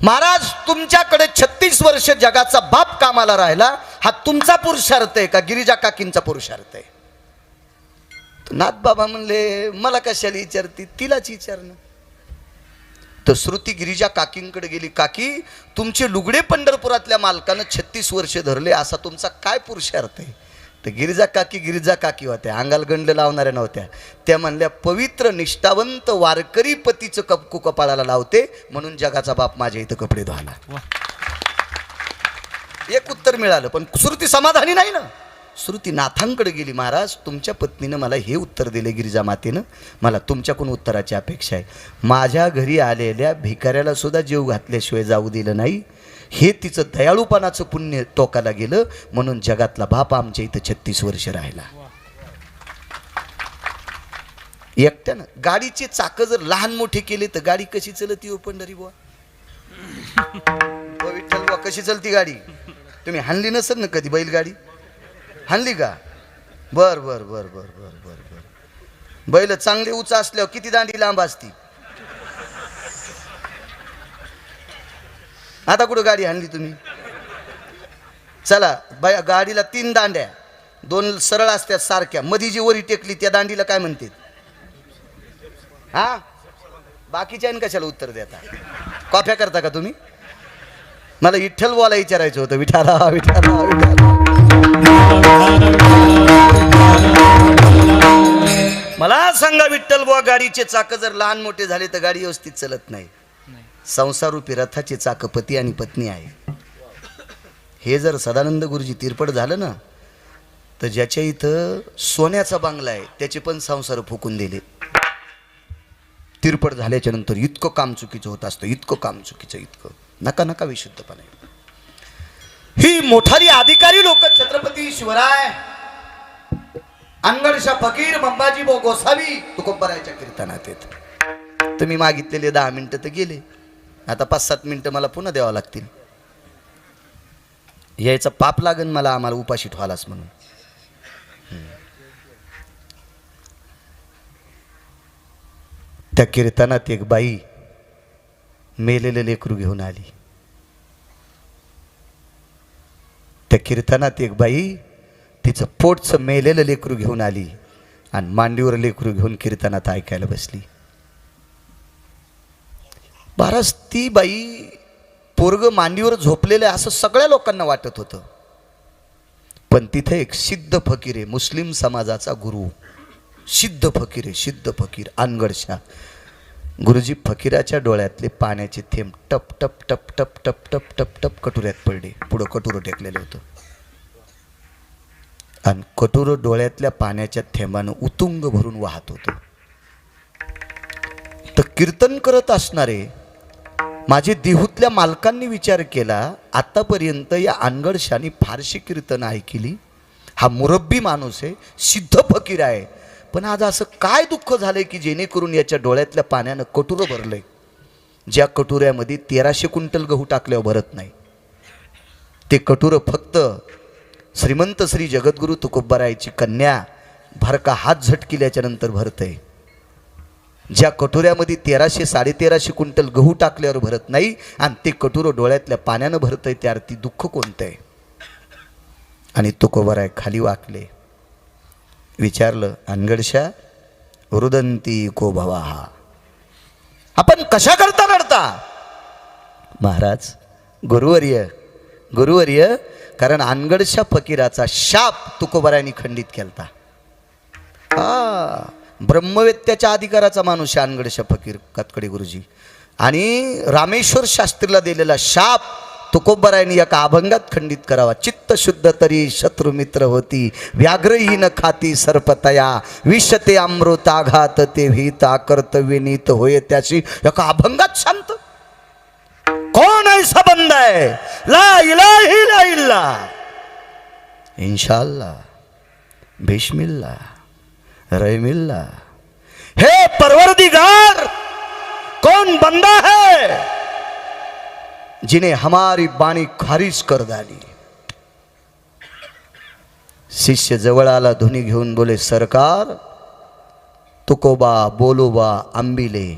महाराज, तुमच्याकडे 36 वर्ष जगाचा बाप कामाला राहिला, हा तुमचा पुरुषार्थ आहे का गिरिजा काकींचा पुरुषार्थ आहे? नाथ बाबा म्हणले, मला कशाला विचारती, तिलाच विचारणं. तर श्रुती गिरिजा काकींकडे गेली. काकी, तुमचे लुगडे पंढरपुरातल्या मालकानं 36 वर्ष धरले, असा तुमचा काय पुरुषार्थ आहे? तर गिरिजा काकी होत्या, अंगाला गंड लावणाऱ्या नव्हत्या. त्या म्हणल्या, पवित्र निष्ठावंत वारकरी पतीचं कपकू कपाळाला लावते, म्हणून जगाचा बाप माझ्या इथं कपडे धुवाला. एक उत्तर मिळालं, पण श्रुती समाधानी नाही ना. श्रुती नाथांकडे गेली. महाराज, तुमच्या पत्नीनं मला हे उत्तर दिले, गिरिजा मातेनं, मला तुमच्याकडून उत्तराची अपेक्षा आहे. माझ्या घरी आलेल्या भिकाऱ्याला सुद्धा जीव घातल्याशिवाय जाऊ दिलं नाही, हे तिचं दयाळूपणाचं पुण्य टोकाला गेलं, म्हणून जगातला बाप आमच्या इथं 36 वर्ष राहिला. एकट्यानं गाडीचे चाक जर लहान मोठे केले तर गाडी कशी चलती हो पंढरी बुवा? विठ्ठल बुवा, कशी चलती गाडी? तुम्ही हाणली नसेल ना कधी बैलगाडी? हाणली का? बर बर बर बर बर बर बर. बैल चांगले उंच असल्यावर किती दांडी लांब असती? आता कुठं गाडी हाणली तुम्ही? चला, गाडीला 3 दांड्या, 2 सरळ असतात सारख्या, मधी जी वरी टेकली त्या दांडीला काय म्हणते? हा, बाकीच्या कशाला उत्तर देता? कॉफ्या करता का तुम्ही? मला विठ्ठल बोला विचारायचं होतं. विठाला विठाला विठाला. मला सांगा, विठ्ठल बुवा, गाडीचे चाक जर लहान मोठे झाले तर गाडी व्यवस्थित चलत नाही. संसारूपी रथाचे चाक पती आणि पत्नी आहे. हे जर सदानंद गुरुजी तिरपड झालं ना, तर ज्याच्या इथं सोन्याचा बंगला आहे त्याचे पण संसार फुकून दिले. तिरपड झाल्याच्या नंतर इतकं काम चुकीचं होत असतं, इतकं काम चुकीचं, इतकं नका नका विशुद्धपणे. ही मोठाली अधिकारी लोक, छत्रपती शिवराय, अंगडशा फकीर, मंबाजी बो गोसावी तुकोबरायच्या कीर्तनात येत. तुम्ही मागितलेले 10 मिनिटं तर गेले, आता 5-7 मिनिटं मला पुन्हा द्यावं लागतील. यायचं पाप लागन मला, आम्हाला उपाशी ठेवालाच म्हणून. त्या कीर्तनात एक बाई मेलेलं लेकरू घेऊन आली. त्या कीर्तनात एक बाई तिचं पोटचं मेलेलं लेकरू घेऊन आली आणि मांडीवर लेकरू घेऊन कीर्तनात ऐकायला बसली. महाराज, ती बाई पोरग मांडीवर झोपलेलं असं सगळ्या लोकांना वाटत होतं, पण तिथे एक सिद्ध फकीर आहे, मुस्लिम समाजाचा गुरु, सिद्ध फकीर आहे, सिद्ध फकीर अनगडशा गुरुजी. फकीराच्या डोळ्यातले पाण्याचे थेंब टप टप टप टप टप टप टप टप कटुऱ्यात पडले. पुढं कटुरं टेकलेलं होतं आणि कटुरं डोळ्यातल्या पाण्याच्या थेंबानं उतुंग भरून वाहत होतं. तर कीर्तन करत असणारे माझे देहूतल्या मालकांनी विचार केला, आतापर्यंत या अनगडशाने फारशी कीर्तन ऐकली, हा मुरब्बी माणूस आहे, सिद्ध फकीर आहे, पण आज असं काय दुःख झालंय की जेणेकरून याच्या डोळ्यातल्या पाण्यानं कटुरं भरलंय, ज्या कटुऱ्यामध्ये 1300 क्विंटल गहू टाकल्यावर भरत नाही. ते कटुरं फक्त श्रीमंत श्री जगद्गुरु तुकोबारायची कन्या भरका हात झटकिल्याच्या नंतर भरतंय. ज्या कटोऱ्यामध्ये 1300-1350 क्विंटल गहू टाकल्यावर भरत नाही आणि ते कटोरं डोळ्यातल्या पाण्यानं भरतंय, त्या अर्थी दुःख कोणतं आहे? आणि तुकोबाराय खाली वाकले, विचारलं, अनगडशा, रुदंती को भवाहा, आपण कशा करता रडता? महाराज, गुरुवर्य गुरुवर्य, कारण अनगडशा फकीराचा शाप तुकोबारायांनी खंडित केलता. ब्रह्मवेत्याच्या अधिकाराचा माणूस आहे अनगडशा फकीर कतकडे गुरुजी, आणि रामेश्वर शास्त्रीला दिलेला शाप तुकोबारायांनी एका अभंगात खंडित करावा. चित्त शुद्ध तरी शत्रू मित्र होती, व्याघ्रही न खाती सर्पतया, विषते अमृताघात ते भीता, कर्तव्य नीत होय त्याशी, एका अभंगात शांत. कौन ऐसा बंदा है, ला इलाहा इल्ला इल्ला, इंशाअल्लाह, बिस्मिल्लाह, रहमिल्ला। हे परवरदिगार, कौन बंदा है जिन्हें हमारी बाणी खारिज कर डाली। शिष्य जवळ आला, धुनी घेऊन बोले, सरकार तुकोबा बोलोबा आंबिले,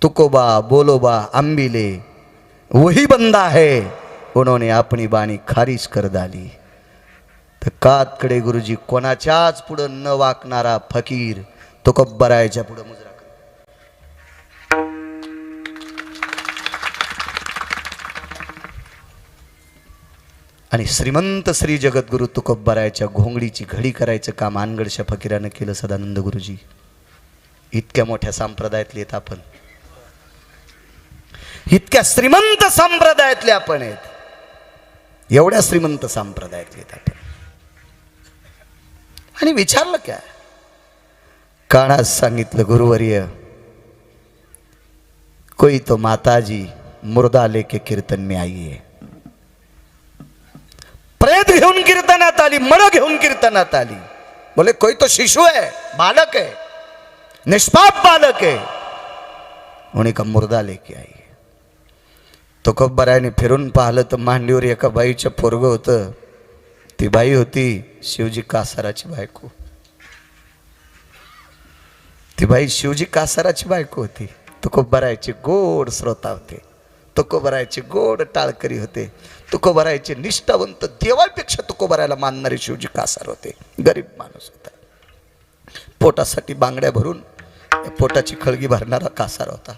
तुकोबा बोलोबा आंबिले वही बंदा है, उन्होंने अपनी बाणी खारिज कर डाली। तर कातकडे गुरुजी कोणाच्याच पुढं न वाकणारा फकीर तुकोबरायच्या पुढं मुजरा कर। आणि श्रीमंत श्री जगद्गुरु तुकोबरायच्या घोंगडीची घडी करायचं काम अनगडच्या फकीरानं केलं सदानंद गुरुजी। इतक्या मोठ्या संप्रदायातले आहेत आपण, इतक्या श्रीमंत संप्रदायातले आपण आहेत, एवढ्या श्रीमंत संप्रदायातले आहेत आपण। आणि विचारलं काय, कानात सांगितलं, गुरुवर्य कोई तो माताजी मुर्दा लेके कीर्तन में आई है। प्रेत घेऊन कीर्तनात आली, मळ घेऊन कीर्तनात आली। बोले कोई तो शिशु है, बालक है, निष्पाप बालक है, उन्हीं का मुर्दा लेके आई है। तुकोबरायने फिरून पाहिलं तर मांडीवर एका बाईचं पोरगं होतं। ती बाई होती शिवजी कासाराची बायको। ती बाई शिवजी कासाराची बायको होती। तुकोबरायचे गोड श्रोता होते, तुकोबरायचे गोड टाळकरी होते, तुकोबरायचे निष्ठावंत, देवापेक्षा तुकोबरायला मानणारे शिवजी कासार होते। गरीब माणूस होता, पोटासाठी बांगड्या भरून पोटाची खळगी भरणारा कासार होता।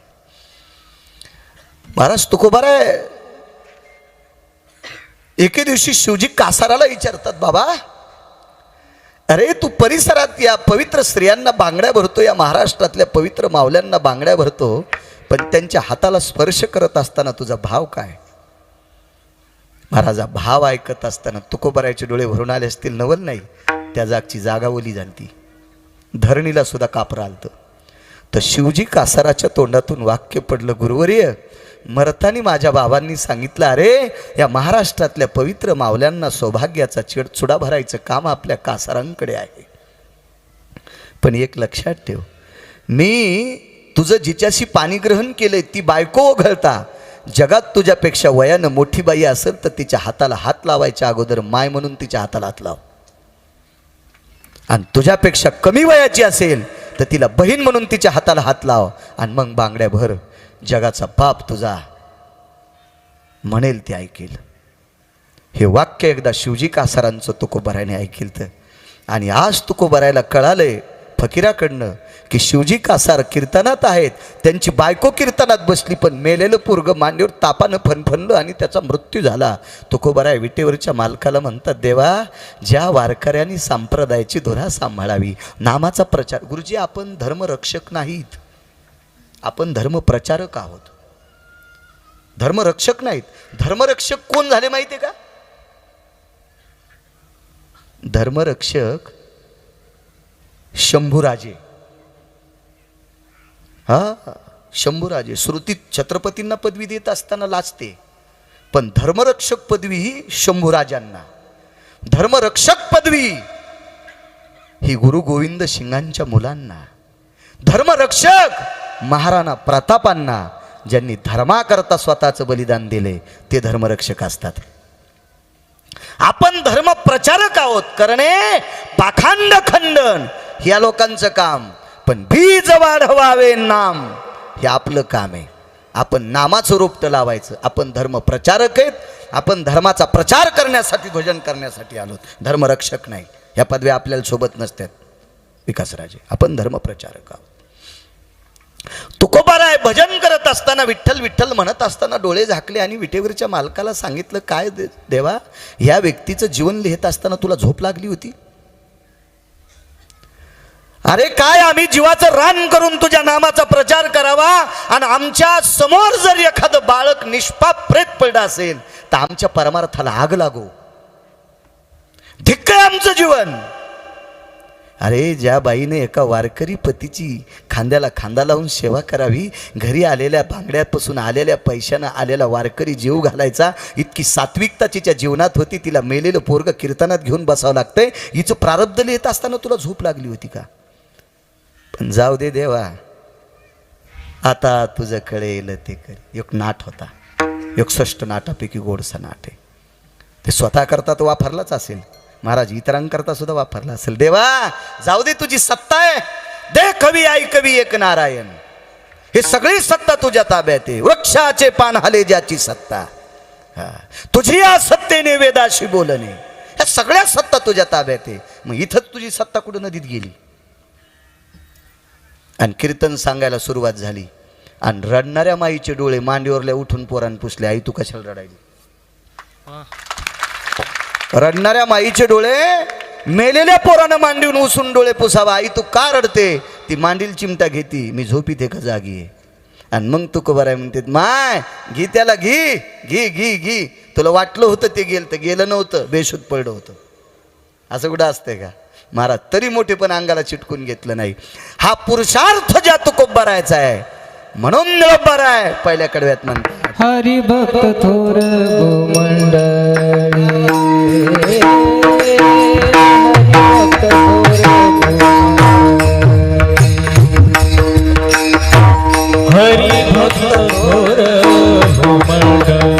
महाराज तुकोबराय एके दिवशी शिवजी कासाराला विचारतात, बाबा अरे तू परिसरात या पवित्र स्त्रियांना बांगड्या भरतो, या महाराष्ट्रातल्या पवित्र मावल्यांना बांगड्या भरतो, पण त्यांच्या हाताला स्पर्श करत असताना तुझा भाव काय? महाराजा भाव ऐकत असताना तुकोबरायचे डोळे भरून आले असतील, नवल नाही, त्या जागची जागा ओली झाली, धरणीला सुद्धा कापरं आलतं। तर शिवजी कासाराच्या तोंडातून वाक्य पडलं, गुरुवर्य मरतानी माझ्या बाबांनी सांगितलं, अरे या महाराष्ट्रातल्या पवित्र मावल्यांना सौभाग्याचा चुडा भरायचं काम आपल्या कासारांकडे आहे। पण एक लक्षात ठेव, मी तुझं जिच्याशी पाणी ग्रहण केलंय ती बायको ओघळता, जगात तुझ्यापेक्षा वयानं मोठी बाई असेल तर तिच्या हाताला हात लावायच्या अगोदर माय म्हणून तिच्या हाताला हात लाव, आणि तुझ्यापेक्षा कमी वयाची असेल तर तिला बहीण म्हणून तिच्या हाताला हात लाव, आणि मग बांगड्या भर, जगाचा बाप तुझा म्हणेल ते ऐकेल। हे वाक्य एकदा शिवजी कासारांचं तुकोबरायने ऐकिलं, आणि आज तुकोबरायला कळालंय फकीराकडनं की शिवजी कासार कीर्तनात आहेत, त्यांची बायको कीर्तनात बसली, पण मेलेलं पोरगं मांडीवर तापानं फनफनलं आणि त्याचा मृत्यू झाला। तुकोबराय विटेवरच्या मालकाला म्हणतात, देवा ज्या वारकऱ्यांनी संप्रदायाची धुरा सांभाळावी, नामाचा प्रचार। गुरुजी आपण धर्मरक्षक नाहीत, आपण धर्मप्रचारक आहोत, धर्मरक्षक नाहीत। धर्मरक्षक कोण झाले माहिती आहे का? धर्मरक्षक शंभूराजे। हा शंभूराजे श्रुतीत छत्रपतींना पदवी देत असताना लाजते, पण धर्मरक्षक पदवी ही शंभूराजांना। धर्मरक्षक पदवी ही गुरु गोविंद सिंगांच्या मुलांना। धर्मरक्षक महाराणा प्रतापांना, ज्यांनी धर्माकरता स्वतःचं बलिदान दिले, ते धर्मरक्षक असतात। आपण धर्मप्रचारक आहोत, करणे पाखंड खंडन या लोकांचं काम, पण बीज वाढवावे नाम हे आपलं काम आहे। आपण नामाचं रोपटं लावायचं। आपण धर्मप्रचारक आहेत, आपण धर्माचा प्रचार करण्यासाठी, भजन करण्यासाठी आलोत, धर्मरक्षक नाही। ह्या पदव्या आपल्याला सोबत नसतात विकासराजे, आपण धर्मप्रचारक आहोत। तुकोबाराय भजन करत असताना, विठ्ठल विठ्ठल म्हणत असताना डोळे झाकले आणि विटेवरच्या मालकाला सांगितलं, काय देवा ह्या व्यक्तीचं जीवन लिहित असताना तुला झोप लागली होती? अरे काय आम्ही जीवाचं रान करून तुझ्या नामाचा प्रचार करावा, आणि आमच्या समोर जर एखादं बाळक निष्पाप प्रेत पडलं असेल तर आमच्या परमार्थाला आग लागो, धिक्क आहे आमचं जीवन। अरे ज्या बाईने एका वारकरी पतीची खांद्याला खांदा लावून सेवा करावी, घरी आलेल्या भांगड्यापासून आलेल्या पैशानं आलेला वारकरी जीव घालायचा, इतकी सात्विकता तिच्या जीवनात होती, तिला मेलेलं पोरग कीर्तनात घेऊन बसावं लागतंय. हिचं प्रारब्ध लिहित असताना तुला झोप लागली होती का? पण जाऊ दे देवा, आता तुझं कळेल ते कर. एक नाट होता, 61 नाटापैकी गोडसा नाट आहे. ते स्वतः करता तो वापरलाच असेल, महाराज इतरांकरता सुद्धा वापरला असेल. देवा जाऊ दे, तुझी सत्ता आहे. दे कवी आई कवी एक नारायण, हे सगळी सत्ता तुझ्या ताब्यात आहे. वृक्षाचे पान हाले ज्याची सत्ता, तुझी या सत्तेने वेदाशी बोलणे, ह्या सगळ्या सत्ता तुझ्या ताब्यात आहे. मग इथंच तुझी सत्ता कुठं नदीत गेली? आणि कीर्तन सांगायला सुरुवात झाली आणि रडणाऱ्या माईचे डोळे मांडीवरल्या उठून पोरान पुसले. आई तू कशाला रडायली? रडणाऱ्या माईचे डोळे मेलेल्या पोरानं मांडीवून उसून डोळे पुसावा. आई तू का रडते? ती मांडील चिमटा घेती, मी झोपीत एका जागी आहे. आणि मग तू कबर आहे म्हणते, माय घी त्याला, घी घी घी घी. तुला वाटलं होतं ते गेलं, तर गेलं नव्हतं, बेशुद्ध पडलं होतं. असं कुठं असतंय का महाराज? तरी मोठे पण अंगाला चिटकून घेतलं नाही. हा पुरुषार्थ ज्या तू कोब्बरायचा आहे म्हणून निळंबर आहे. पहिल्या कडव्यात म्हणतात हरिभक्त थोर भूमंडळी, हरिभक्त थोर भूमंडळी,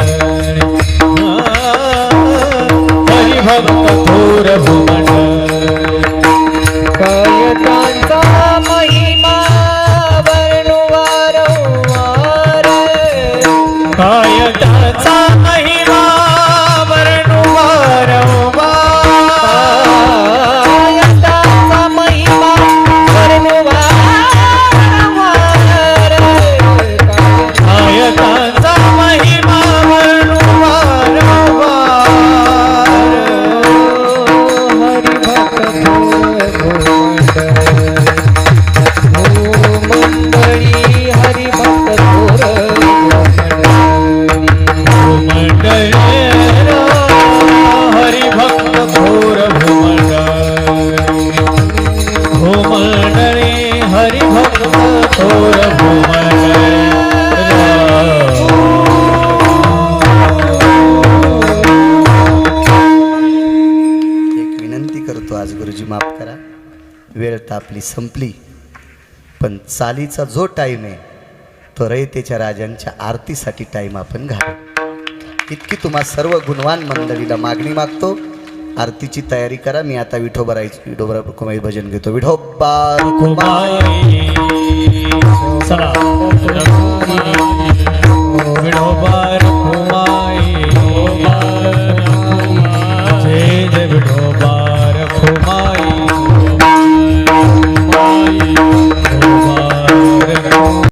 हरिभक्त थोर भूमंडळी, कायकांचा महिमा वर्णू वारंवार, कायकांचा महिमा वर्णू वारंवार, कायकांचा महिमा वर्णू वारंवार, कायकांचा महिमा वर्णू वारंवार. हरिभक्त थोर भूमंडळी, भूमंडळी, हरिभक्त थोर भूमंडळी. एक विनंती करतो, आज गुरुजी माफ करा, वेळ तर आपली संपली, पण चालीचा जो टाईम आहे तो रयतेच्या राजांच्या आरतीसाठी टाईम आपण घालू. इतकी तुम्हा सर्व गुणवान मंडळीला मागणी मागतो. आरतीची तयारी करा. मी आता विठोबा रुक्माई भजन घेतो. विठोबा रुक्माई चला